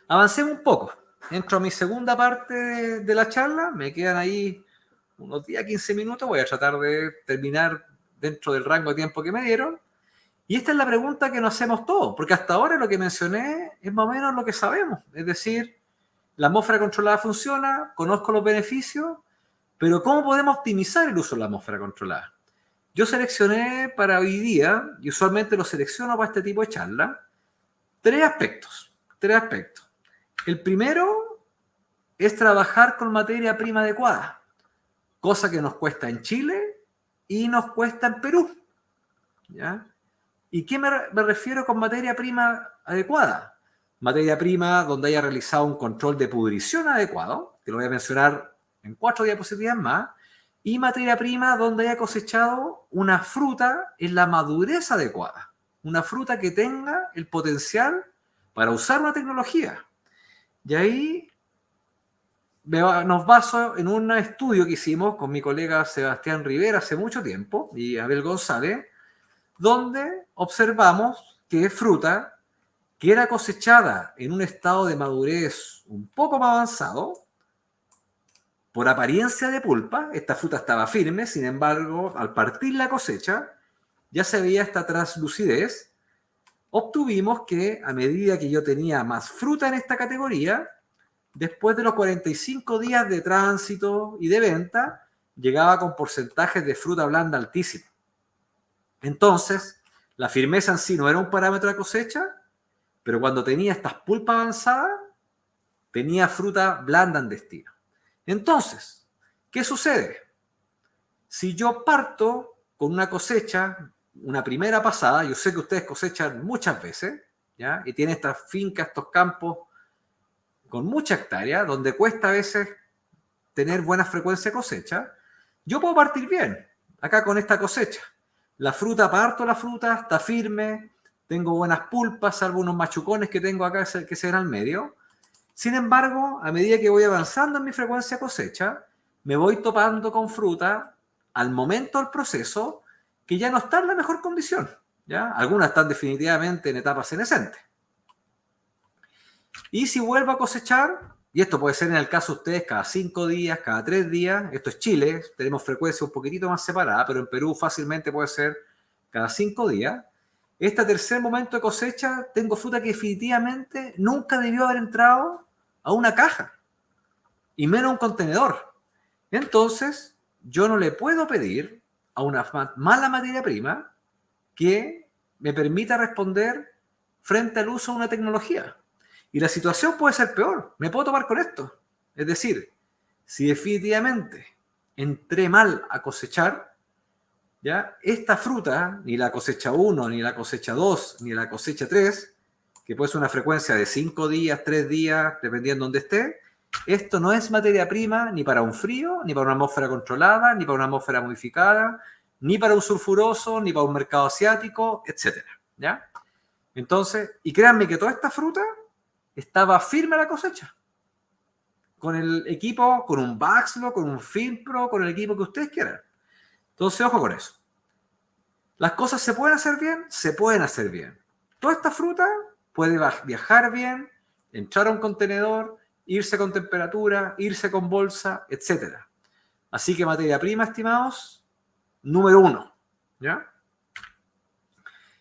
Avancemos un poco. Entro a mi segunda parte de la charla. Me quedan ahí unos 10 a 15 minutos. Voy a tratar de terminar dentro del rango de tiempo que me dieron. Y esta es la pregunta que nos hacemos todos, porque hasta ahora lo que mencioné es más o menos lo que sabemos. Es decir, la atmósfera controlada funciona, conozco los beneficios, pero ¿cómo podemos optimizar el uso de la atmósfera controlada? Yo seleccioné para hoy día, y usualmente lo selecciono para este tipo de charla, tres aspectos. El primero es trabajar con materia prima adecuada, cosa que nos cuesta en Chile y nos cuesta en Perú, ¿ya? ¿Y qué me refiero con materia prima adecuada? Materia prima donde haya realizado un control de pudrición adecuado, que lo voy a mencionar en 4 diapositivas más, y materia prima donde haya cosechado una fruta en la madurez adecuada, una fruta que tenga el potencial para usar una tecnología. Y ahí nos baso en un estudio que hicimos con mi colega Sebastián Rivera hace mucho tiempo y Abel González, donde observamos que fruta que era cosechada en un estado de madurez un poco más avanzado, por apariencia de pulpa, esta fruta estaba firme, sin embargo, al partir la cosecha, ya se veía esta translucidez, obtuvimos que a medida que yo tenía más fruta en esta categoría, después de los 45 días de tránsito y de venta, llegaba con porcentajes de fruta blanda altísimos. Entonces, la firmeza en sí no era un parámetro de cosecha, pero cuando tenía estas pulpas avanzadas, tenía fruta blanda en destino. Entonces, ¿qué sucede? Si yo parto con una cosecha, una primera pasada, yo sé que ustedes cosechan muchas veces, ¿ya? Y tienen estas fincas, estos campos con mucha hectárea, donde cuesta a veces tener buena frecuencia de cosecha, yo puedo partir bien, acá con esta cosecha. La fruta, parto la fruta, está firme, tengo buenas pulpas, salvo unos machucones que tengo acá que se ven al medio. Sin embargo, a medida que voy avanzando en mi frecuencia de cosecha, me voy topando con fruta al momento del proceso que ya no está en la mejor condición, ¿ya? Algunas están definitivamente en etapas senescentes. Y si vuelvo a cosechar, y esto puede ser en el caso de ustedes cada 5 días, cada 3 días, esto es Chile, tenemos frecuencia un poquitito más separada, pero en Perú fácilmente puede ser cada 5 días. Este tercer momento de cosecha, tengo fruta que definitivamente nunca debió haber entrado a una caja, y menos a un contenedor. Entonces, yo no le puedo pedir a una mala materia prima que me permita responder frente al uso de una tecnología. Y la situación puede ser peor. Me puedo topar con esto. Es decir, si definitivamente entré mal a cosechar, ¿ya? Esta fruta, ni la cosecha 1, ni la cosecha 2, ni la cosecha 3, que puede ser una frecuencia de 5 días, 3 días, dependiendo de donde esté, esto no es materia prima ni para un frío, ni para una atmósfera controlada, ni para una atmósfera modificada, ni para un sulfuroso, ni para un mercado asiático, etc. ¿Ya? Entonces, y créanme que toda esta fruta estaba firme a la cosecha. Con el equipo, con un Baxlo, con un Finpro, con el equipo que ustedes quieran. Entonces, ojo con eso. ¿Las cosas se pueden hacer bien? Se pueden hacer bien. Toda esta fruta puede viajar bien, entrar a un contenedor, irse con temperatura, irse con bolsa, etc. Así que materia prima, estimados, número 1. ¿Ya?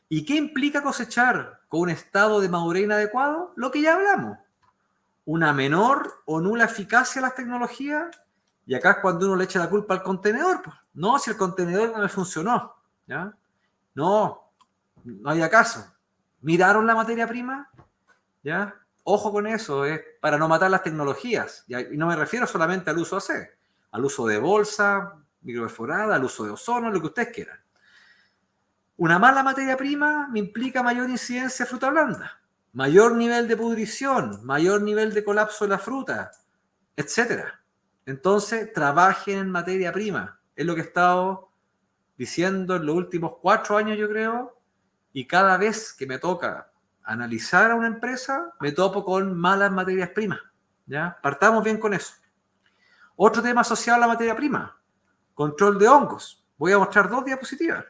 ¿Y qué implica cosechar con un estado de madurez inadecuado? Lo que ya hablamos. Una menor o nula eficacia de las tecnologías. Y acá es cuando uno le echa la culpa al contenedor. Pues. No, si el contenedor no me funcionó. ¿Ya? No hay caso. ¿Miraron la materia prima? ¿Ya? Ojo con eso, es para no matar las tecnologías. ¿Ya? Y no me refiero solamente al uso AC, al uso de bolsa, microperforada, al uso de ozono, lo que ustedes quieran. Una mala materia prima me implica mayor incidencia de fruta blanda, mayor nivel de pudrición, mayor nivel de colapso de la fruta, etc. Entonces, trabajen en materia prima. Es lo que he estado diciendo en los últimos 4 años, yo creo, y cada vez que me toca analizar a una empresa, me topo con malas materias primas. ¿Ya? Partamos bien con eso. Otro tema asociado a la materia prima, control de hongos. Voy a mostrar 2 diapositivas.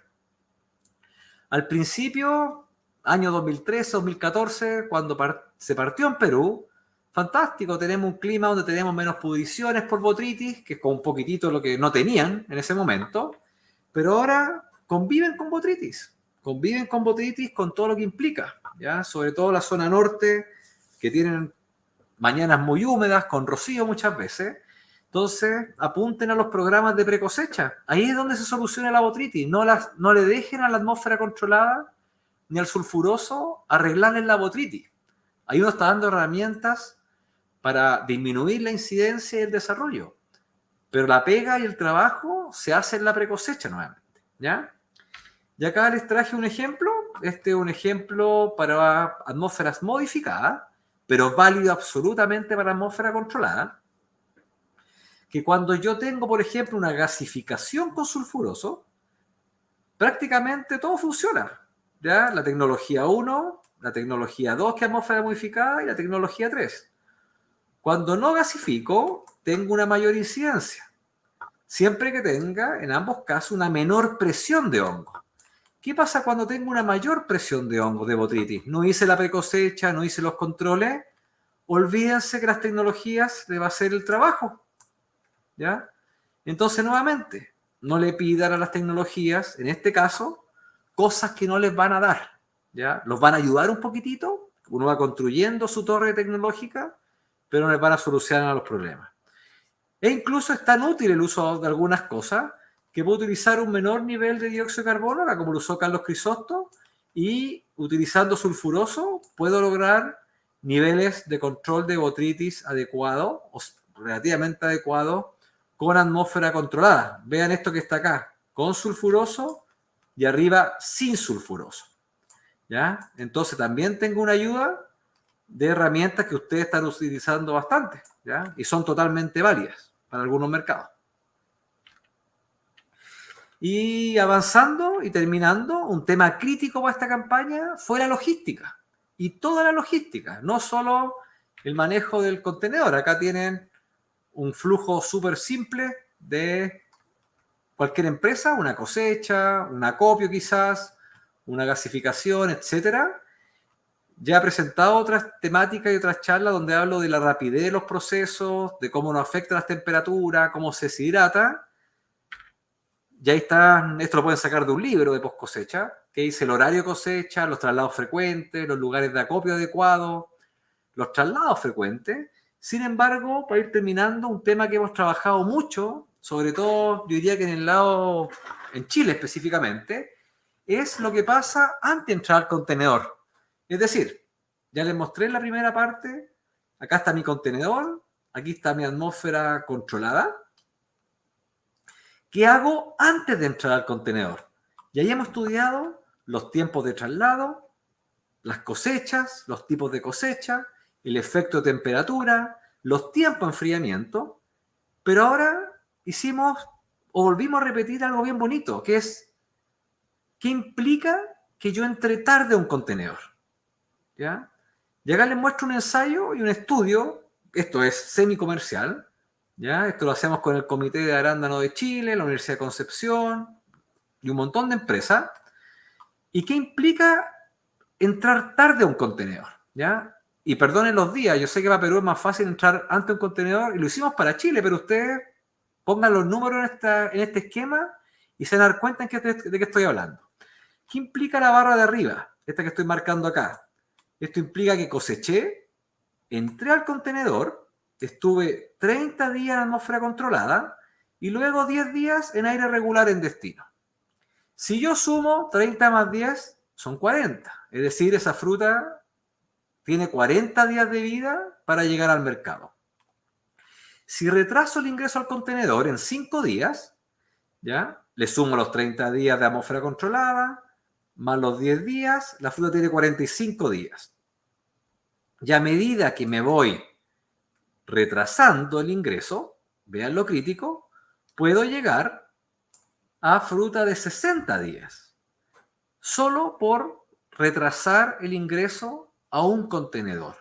Al principio, año 2013-2014, cuando se partió en Perú, fantástico, tenemos un clima donde tenemos menos pudriciones por botritis, que es con un poquitito lo que no tenían en ese momento, pero ahora conviven con botritis con todo lo que implica, ¿ya? Sobre todo la zona norte, que tienen mañanas muy húmedas, con rocío muchas veces. Entonces, apunten a los programas de precosecha. Ahí es donde se soluciona la botritis. No le dejen a la atmósfera controlada ni al sulfuroso arreglarles la botritis. Ahí uno está dando herramientas para disminuir la incidencia y el desarrollo. Pero la pega y el trabajo se hace en la precosecha nuevamente, ¿ya? Y acá les traje un ejemplo. Este es un ejemplo para atmósferas modificadas, pero válido absolutamente para atmósfera controlada. Que cuando yo tengo, por ejemplo, una gasificación con sulfuroso, prácticamente todo funciona. ¿Ya? La tecnología 1, la tecnología 2, que es atmósfera modificada, y la tecnología 3. Cuando no gasifico, tengo una mayor incidencia. Siempre que tenga, en ambos casos, una menor presión de hongo. ¿Qué pasa cuando tengo una mayor presión de hongo, de botritis? No hice la precosecha, no hice los controles. Olvídense que las tecnologías le va a hacer el trabajo. ¿Ya? Entonces, nuevamente, no le pidan a las tecnologías, en este caso, cosas que no les van a dar. ¿Ya? Los van a ayudar un poquitito, uno va construyendo su torre tecnológica, pero no les van a solucionar los problemas. E incluso es tan útil el uso de algunas cosas que puedo utilizar un menor nivel de dióxido de carbono, como lo usó Carlos Crisóstomo, y utilizando sulfuroso puedo lograr niveles de control de botritis adecuado o relativamente adecuado con atmósfera controlada. Vean esto que está acá, con sulfuroso y arriba sin sulfuroso. ¿Ya? Entonces también tengo una ayuda de herramientas que ustedes están utilizando bastante, ¿ya? Y son totalmente válidas para algunos mercados. Y avanzando y terminando, un tema crítico para esta campaña fue la logística. Y toda la logística, no solo el manejo del contenedor. Acá tienen un flujo súper simple de cualquier empresa, una cosecha, un acopio quizás, una gasificación, etcétera. Ya he presentado otras temáticas y otras charlas donde hablo de la rapidez de los procesos, de cómo nos afecta las temperaturas, cómo se deshidrata. Ya está, esto lo pueden sacar de un libro de post cosecha, que dice el horario de cosecha, los traslados frecuentes, los lugares de acopio adecuados, los traslados frecuentes. Sin embargo, para ir terminando, un tema que hemos trabajado mucho, sobre todo yo diría que en Chile específicamente, es lo que pasa antes de entrar al contenedor. Es decir, ya les mostré en la primera parte, acá está mi contenedor, aquí está mi atmósfera controlada. ¿Qué hago antes de entrar al contenedor? Y ahí hemos estudiado los tiempos de traslado, las cosechas, los tipos de cosecha, el efecto de temperatura, los tiempos de enfriamiento, pero ahora volvimos a repetir algo bien bonito, que es, ¿qué implica que yo entre tarde a un contenedor? ¿Ya? Y acá les muestro un ensayo y un estudio, esto es semi-comercial, ¿ya? Esto lo hacemos con el Comité de Arándano de Chile, la Universidad de Concepción y un montón de empresas, ¿Y qué implica entrar tarde a un contenedor? ¿Ya? Y perdonen los días, yo sé que para Perú es más fácil entrar antes a un contenedor, y lo hicimos para Chile, pero ustedes pongan los números en este esquema y se van a dar cuenta de qué estoy hablando. ¿Qué implica la barra de arriba? Esta que estoy marcando acá. Esto implica que coseché, entré al contenedor, estuve 30 días en atmósfera controlada y luego 10 días en aire regular en destino. Si yo sumo 30 más 10, son 40. Es decir, esa fruta tiene 40 días de vida para llegar al mercado. Si retraso el ingreso al contenedor en 5 días, ¿ya? Le sumo los 30 días de atmósfera controlada, más los 10 días, la fruta tiene 45 días. Y a medida que me voy retrasando el ingreso, vean lo crítico, puedo llegar a fruta de 60 días, solo por retrasar el ingreso a un contenedor.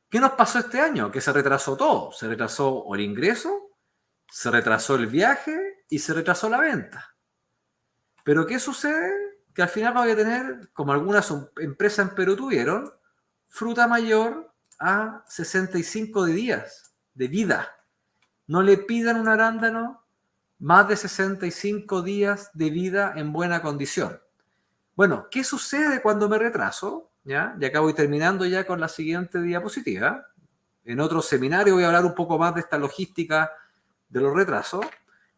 ¿Qué nos pasó este año? Que se retrasó todo. Se retrasó el ingreso, se retrasó el viaje y se retrasó la venta. Pero ¿qué sucede? Que al final voy a tener, como algunas empresas en Perú tuvieron, fruta mayor a 65 días de vida. No le pidan un arándano más de 65 días de vida en buena condición. Bueno, ¿qué sucede cuando me retraso? ¿Ya? Y acá voy terminando ya con la siguiente diapositiva. En otro seminario voy a hablar un poco más de esta logística de los retrasos.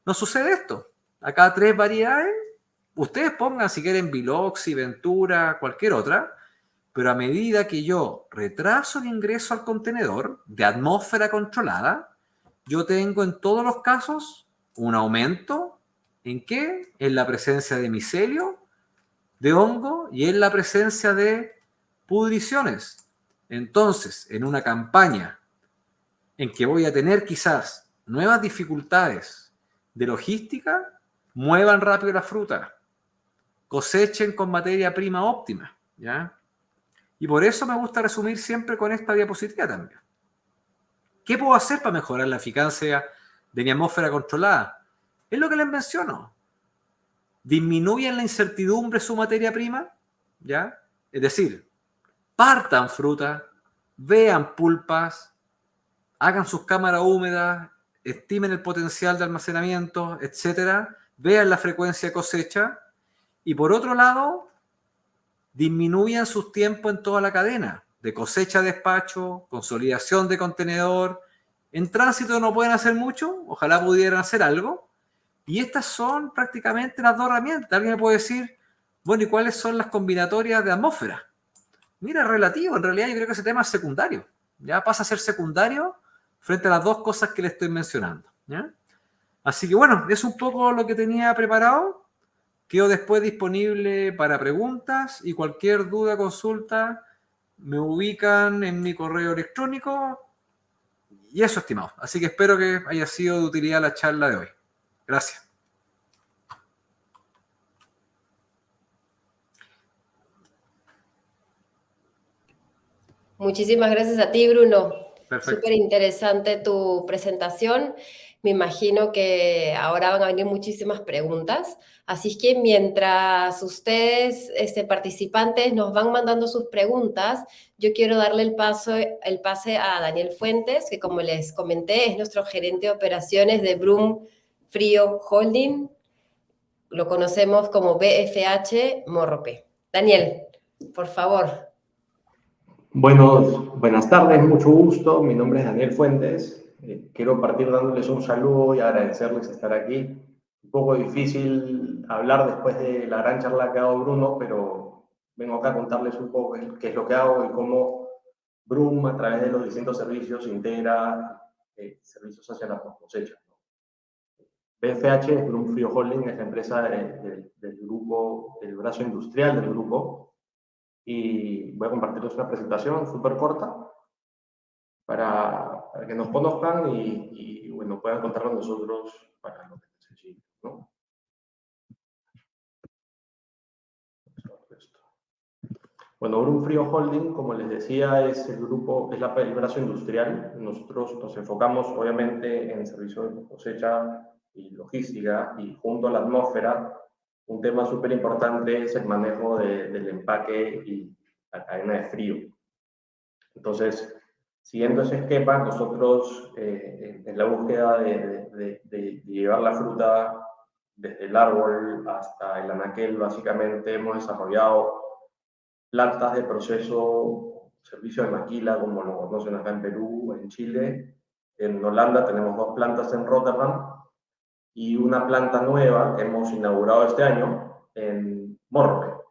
Nos sucede esto. Acá 3 variedades. Ustedes pongan si quieren Biloxi, Ventura, cualquier otra. Pero a medida que yo retraso el ingreso al contenedor de atmósfera controlada, yo tengo en todos los casos un aumento. ¿En qué? En la presencia de micelio, de hongo y en la presencia de pudriciones. Entonces, en una campaña en que voy a tener quizás nuevas dificultades de logística, muevan rápido la fruta, cosechen con materia prima óptima, ¿ya? Y por eso me gusta resumir siempre con esta diapositiva también. ¿Qué puedo hacer para mejorar la eficacia de mi atmósfera controlada? Es lo que les menciono. Disminuyen la incertidumbre su materia prima, ¿ya? Es decir, partan fruta, vean pulpas, hagan sus cámaras húmedas, estimen el potencial de almacenamiento, etcétera, vean la frecuencia de cosecha y por otro lado, disminuyan sus tiempos en toda la cadena, de cosecha a despacho, consolidación de contenedor. En tránsito no pueden hacer mucho, ojalá pudieran hacer algo. Y estas son prácticamente las 2 herramientas. Alguien me puede decir, bueno, ¿y cuáles son las combinatorias de atmósfera? Mira, relativo, en realidad yo creo que ese tema es secundario. Ya pasa a ser secundario frente a las 2 cosas que le estoy mencionando, ¿ya? Así que bueno, es un poco lo que tenía preparado. Quedo después disponible para preguntas y cualquier duda, consulta, me ubican en mi correo electrónico y eso, estimado. Así que espero que haya sido de utilidad la charla de hoy. Gracias. Muchísimas gracias a ti, Bruno. Perfecto. Súper interesante tu presentación. Me imagino que ahora van a venir muchísimas preguntas. Así que mientras ustedes, participantes, nos van mandando sus preguntas, yo quiero darle el pase a Daniel Fuentes, que como les comenté, es nuestro gerente de operaciones de Brum Frío Holding. Lo conocemos como BFH Morrope. Daniel, por favor. Buenas tardes, mucho gusto. Mi nombre es Daniel Fuentes. Quiero partir dándoles un saludo y agradecerles estar aquí. Un poco difícil hablar después de la gran charla que ha dado Bruno, pero vengo acá a contarles un poco qué es lo que hago y cómo Brum, a través de los distintos servicios, integra servicios hacia la cosecha. BFH, Brum Frío Holding, es la empresa del grupo, el brazo industrial del grupo. Y voy a compartirles una presentación súper corta para que nos conozcan y bueno, puedan contar con nosotros para lo que necesiten, ¿no? Bueno, Brum Frío Holding, como les decía, es el grupo, es el brazo industrial. Nosotros nos enfocamos obviamente en servicios de cosecha y logística y junto a la atmósfera un tema súper importante es el manejo del empaque y la cadena de frío. Entonces, siguiendo ese esquema, nosotros en la búsqueda de llevar la fruta desde el árbol hasta el anaquel, básicamente hemos desarrollado plantas de proceso, servicio de maquila, como lo conocen acá en Perú, en Chile. En Holanda tenemos 2 plantas en Rotterdam y una planta nueva que hemos inaugurado este año en Morrope.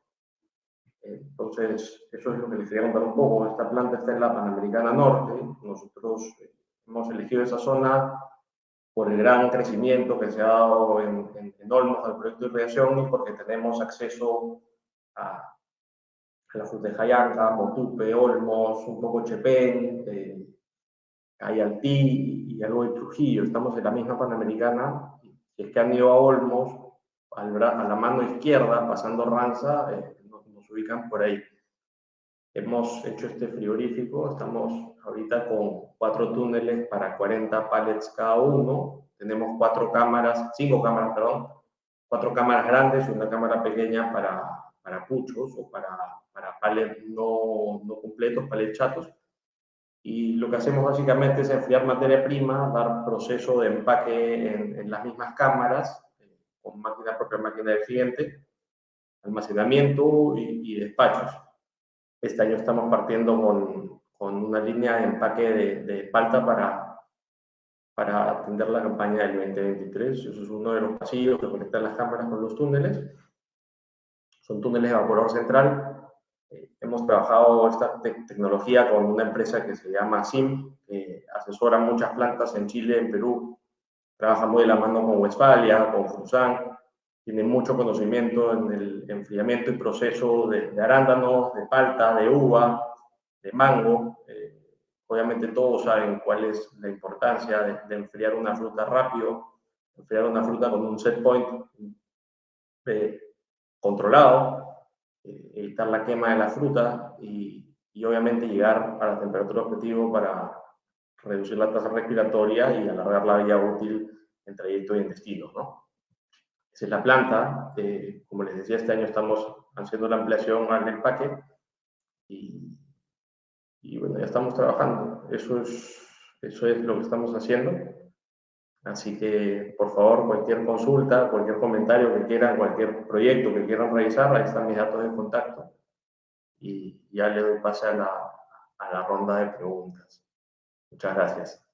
Entonces, eso es lo que les quería contar un poco. Esta planta está en la Panamericana Norte. Nosotros hemos elegido esa zona por el gran crecimiento que se ha dado en Olmos al proyecto de irrigación y porque tenemos acceso a la fruta de Jayanca, Motupe, Olmos, un poco Chepén, Cayaltí y algo de Trujillo. Estamos en la misma Panamericana. Si es que han ido a Olmos, a la mano izquierda, pasando Ranza, nos ubican por ahí. Hemos hecho este frigorífico, estamos ahorita con 4 túneles para 40 pallets cada uno. Tenemos 5 cámaras, perdón, 4 cámaras grandes y una cámara pequeña para puchos o para pallets no completos, pallets chatos. Y lo que hacemos básicamente es enfriar materia prima, dar proceso de empaque en las mismas cámaras, con propia máquina del cliente, almacenamiento y despachos. Este año estamos partiendo con una línea de empaque de palta para atender la campaña del 2023. Eso es uno de los pasillos que conectan las cámaras con los túneles. Son túneles de evaporador central. Hemos trabajado esta tecnología con una empresa que se llama SIM, que asesora muchas plantas en Chile, en Perú. Trabaja muy de la mano con Westfalia, con Frusan. Tiene mucho conocimiento en el enfriamiento y proceso de arándanos, de palta, de uva, de mango. Obviamente todos saben cuál es la importancia de enfriar una fruta rápido, enfriar una fruta con un set point controlado, evitar la quema de la fruta y obviamente llegar a la temperatura objetivo para reducir la tasa respiratoria y alargar la vida útil en trayecto y en destino, ¿no? Esa es la planta. Como les decía, este año estamos haciendo la ampliación al empaque y bueno, ya estamos trabajando. Eso es lo que estamos haciendo. Así que, por favor, cualquier consulta, cualquier comentario que quieran, cualquier proyecto que quieran revisar, ahí están mis datos de contacto. Y ya le doy pase a la ronda de preguntas. Muchas gracias.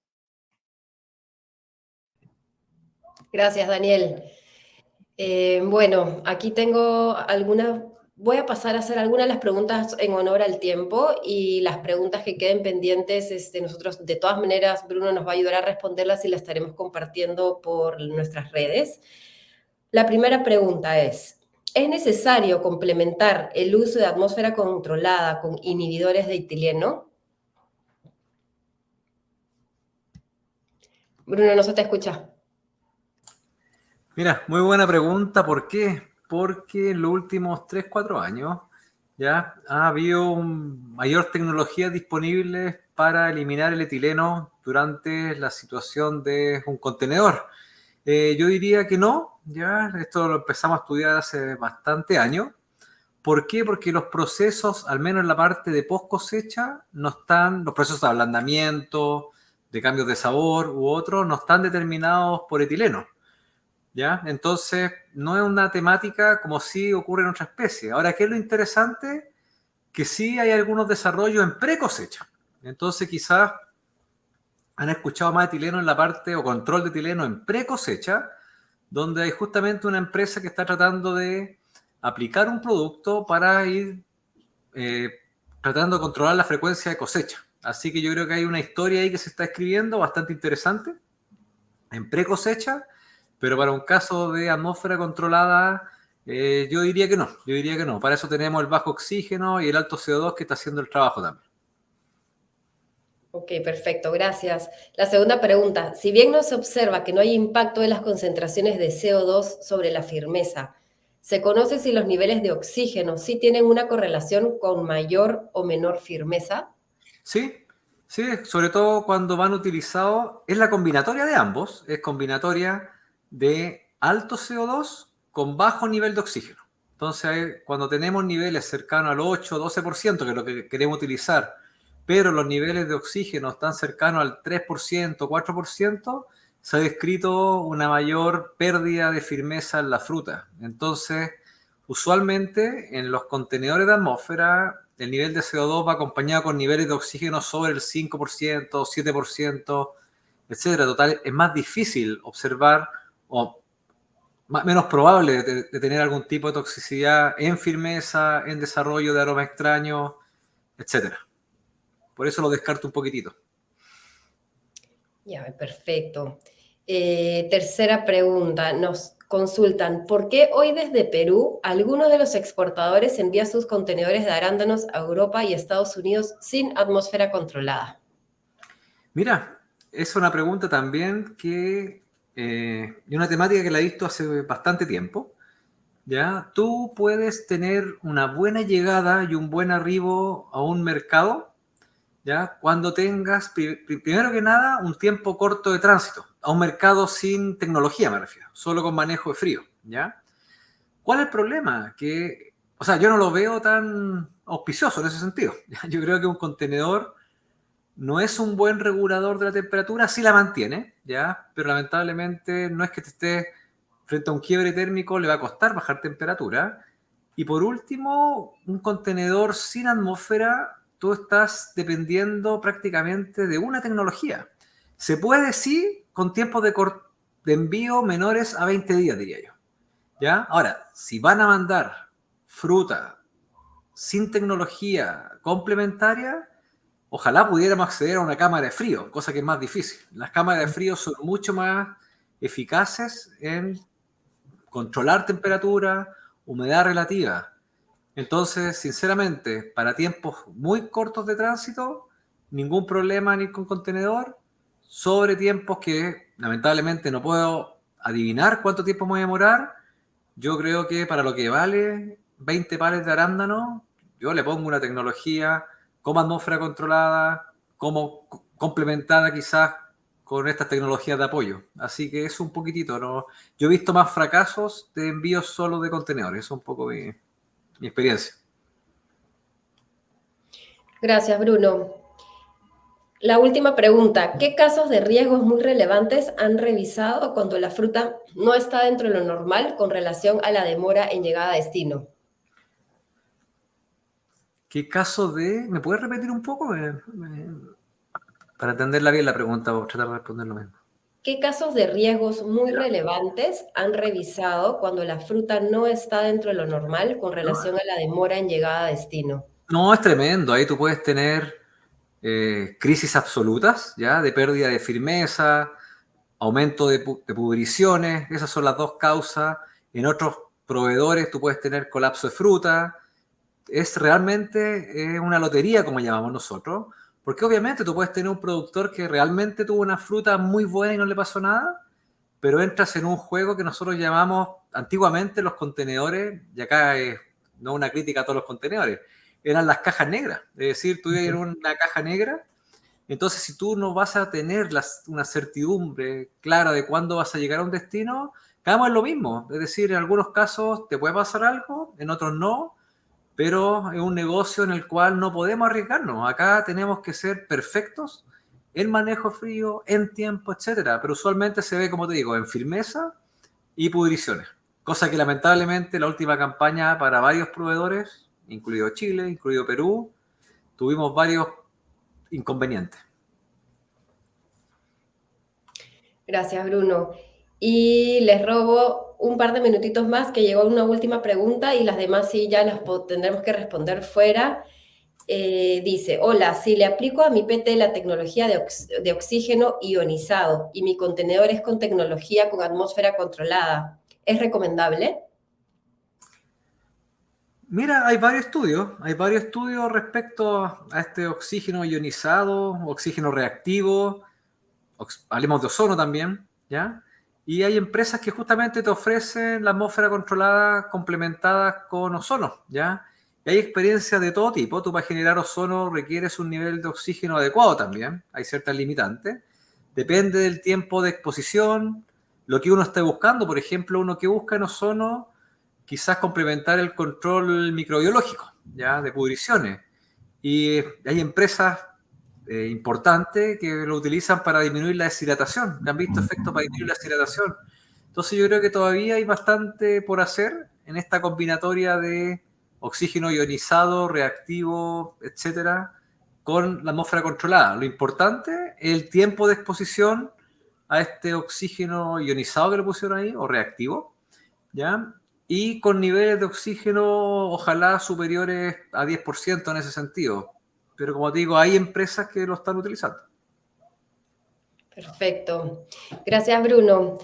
Gracias, Daniel. Bueno, aquí tengo voy a pasar a hacer algunas de las preguntas en honor al tiempo y las preguntas que queden pendientes, nosotros de todas maneras, Bruno nos va a ayudar a responderlas y las estaremos compartiendo por nuestras redes. La primera pregunta ¿es necesario complementar el uso de atmósfera controlada con inhibidores de etileno? Bruno, no se te escucha. Mira, muy buena pregunta. ¿Por qué? Porque en los últimos 3, 4 años ya ha habido mayor tecnología disponible para eliminar el etileno durante la situación de un contenedor. Yo diría que no, ya esto lo empezamos a estudiar hace bastante años. ¿Por qué? Porque los procesos, al menos en la parte de post cosecha, los procesos de ablandamiento, de cambios de sabor u otros, no están determinados por etileno. ¿Ya? Entonces, no es una temática como sí ocurre en otra especie. Ahora, ¿qué es lo interesante? Que sí hay algunos desarrollos en pre-cosecha. Entonces, quizás han escuchado más etileno en la parte o control de etileno en pre-cosecha, donde hay justamente una empresa que está tratando de aplicar un producto para ir tratando de controlar la frecuencia de cosecha. Así que yo creo que hay una historia ahí que se está escribiendo bastante interesante en pre-cosecha. Pero para un caso de atmósfera controlada, yo diría que no. Para eso tenemos el bajo oxígeno y el alto CO2 que está haciendo el trabajo también. Ok, perfecto, gracias. La segunda pregunta, si bien no se observa que no hay impacto de las concentraciones de CO2 sobre la firmeza, ¿se conoce si los niveles de oxígeno sí tienen una correlación con mayor o menor firmeza? Sí, sobre todo cuando van utilizados, es la combinatoria de ambos, es combinatoria de alto CO2 con bajo nivel de oxígeno. Entonces, cuando tenemos niveles cercanos al 8 o 12%, que es lo que queremos utilizar, pero los niveles de oxígeno están cercanos al 3%, 4%, se ha descrito una mayor pérdida de firmeza en la fruta. Entonces, usualmente en los contenedores de atmósfera, el nivel de CO2 va acompañado con niveles de oxígeno sobre el 5%, 7%, etcétera. Total, es más difícil observar o menos probable de tener algún tipo de toxicidad en firmeza, en desarrollo de aromas extraños, etcétera. Por eso lo descarto un poquitito. Ya, perfecto. Tercera pregunta, nos consultan, ¿por qué hoy desde Perú algunos de los exportadores envían sus contenedores de arándanos a Europa y Estados Unidos sin atmósfera controlada? Mira, es una pregunta también y una temática que la he visto hace bastante tiempo. ¿Ya? Tú puedes tener una buena llegada y un buen arribo a un mercado, ¿ya? Cuando tengas, primero que nada, un tiempo corto de tránsito, a un mercado sin tecnología, me refiero, solo con manejo de frío, ¿ya? ¿Cuál es el problema? O sea, yo no lo veo tan auspicioso en ese sentido. ¿Ya? Yo creo que un contenedor no es un buen regulador de la temperatura, sí la mantiene, ¿ya? Pero lamentablemente no es que te esté frente a un quiebre térmico, le va a costar bajar temperatura. Y por último, un contenedor sin atmósfera, tú estás dependiendo prácticamente de una tecnología. Se puede, sí, con tiempos de envío menores a 20 días, diría yo. ¿Ya? Ahora, si van a mandar fruta sin tecnología complementaria, ojalá pudiéramos acceder a una cámara de frío, cosa que es más difícil. Las cámaras de frío son mucho más eficaces en controlar temperatura, humedad relativa. Entonces, sinceramente, para tiempos muy cortos de tránsito, ningún problema ni con contenedor. Sobre tiempos que lamentablemente no puedo adivinar cuánto tiempo me voy a demorar, yo creo que para lo que vale 20 pales de arándano, yo le pongo una tecnología como atmósfera controlada, como complementada quizás con estas tecnologías de apoyo. Así que es un poquitito, ¿no? Yo he visto más fracasos de envíos solo de contenedores, es un poco mi experiencia. Gracias, Bruno. La última pregunta, ¿qué casos de riesgos muy relevantes han revisado cuando la fruta no está dentro de lo normal con relación a la demora en llegada a destino? ¿Qué caso de...? ¿Me puedes repetir un poco? Para entenderla bien la pregunta, voy a tratar de responder lo mismo. ¿Qué casos de riesgos muy relevantes han revisado cuando la fruta no está dentro de lo normal con relación a la demora en llegada a destino? No, es tremendo. Ahí tú puedes tener crisis absolutas, ¿ya? De pérdida de firmeza, aumento de pudriciones. Esas son las dos causas. En otros proveedores tú puedes tener colapso de fruta. Es realmente una lotería, como llamamos nosotros, porque obviamente tú puedes tener un productor que realmente tuvo una fruta muy buena y no le pasó nada, pero entras en un juego que nosotros llamamos antiguamente los contenedores, y acá es no una crítica a todos los contenedores, eran las cajas negras, es decir, tú ibas en una caja negra, entonces si tú no vas a tener una certidumbre clara de cuándo vas a llegar a un destino, quedamos en lo mismo, es decir, en algunos casos te puede pasar algo, en otros no, pero es un negocio en el cual no podemos arriesgarnos. Acá tenemos que ser perfectos en manejo frío, en tiempo, etcétera. Pero usualmente se ve, como te digo, en firmeza y pudriciones. Cosa que lamentablemente la última campaña para varios proveedores, incluido Chile, incluido Perú, tuvimos varios inconvenientes. Gracias, Bruno. Y les robo un par de minutitos más, que llegó una última pregunta y las demás sí ya las tendremos que responder fuera. Dice, hola, si le aplico a mi PT la tecnología de oxígeno ionizado y mi contenedor es con tecnología con atmósfera controlada, ¿es recomendable? Mira, hay varios estudios respecto a este oxígeno ionizado, oxígeno reactivo, hablemos de ozono también, ¿ya? Y hay empresas que justamente te ofrecen la atmósfera controlada complementada con ozono, ¿ya? Y hay experiencias de todo tipo. Tú para generar ozono requieres un nivel de oxígeno adecuado también. Hay ciertas limitantes. Depende del tiempo de exposición, lo que uno esté buscando. Por ejemplo, uno que busca en ozono quizás complementar el control microbiológico, ¿ya? De pudriciones. Y hay empresas importantes que lo utilizan para disminuir la deshidratación, que han visto efectos para disminuir la deshidratación. Entonces yo creo que todavía hay bastante por hacer en esta combinatoria de oxígeno ionizado, reactivo, etcétera, con la atmósfera controlada. Lo importante es el tiempo de exposición a este oxígeno ionizado que le pusieron ahí, o reactivo, ¿ya? Y con niveles de oxígeno ojalá superiores a 10% en ese sentido. Pero como te digo, hay empresas que lo están utilizando. Perfecto. Gracias, Bruno.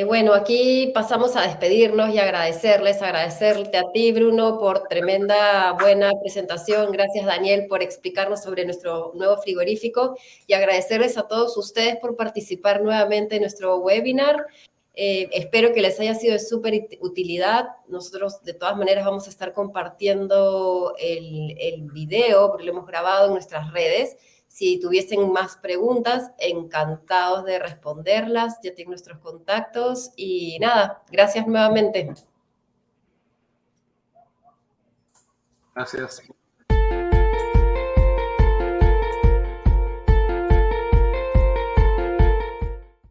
Bueno, aquí pasamos a despedirnos y agradecerte a ti, Bruno, por tremenda buena presentación. Gracias, Daniel, por explicarnos sobre nuestro nuevo frigorífico y agradecerles a todos ustedes por participar nuevamente en nuestro webinar. Espero que les haya sido de súper utilidad. Nosotros, de todas maneras, vamos a estar compartiendo el video, porque lo hemos grabado en nuestras redes. Si tuviesen más preguntas, encantados de responderlas. Ya tienen nuestros contactos. Y nada, gracias nuevamente. Gracias.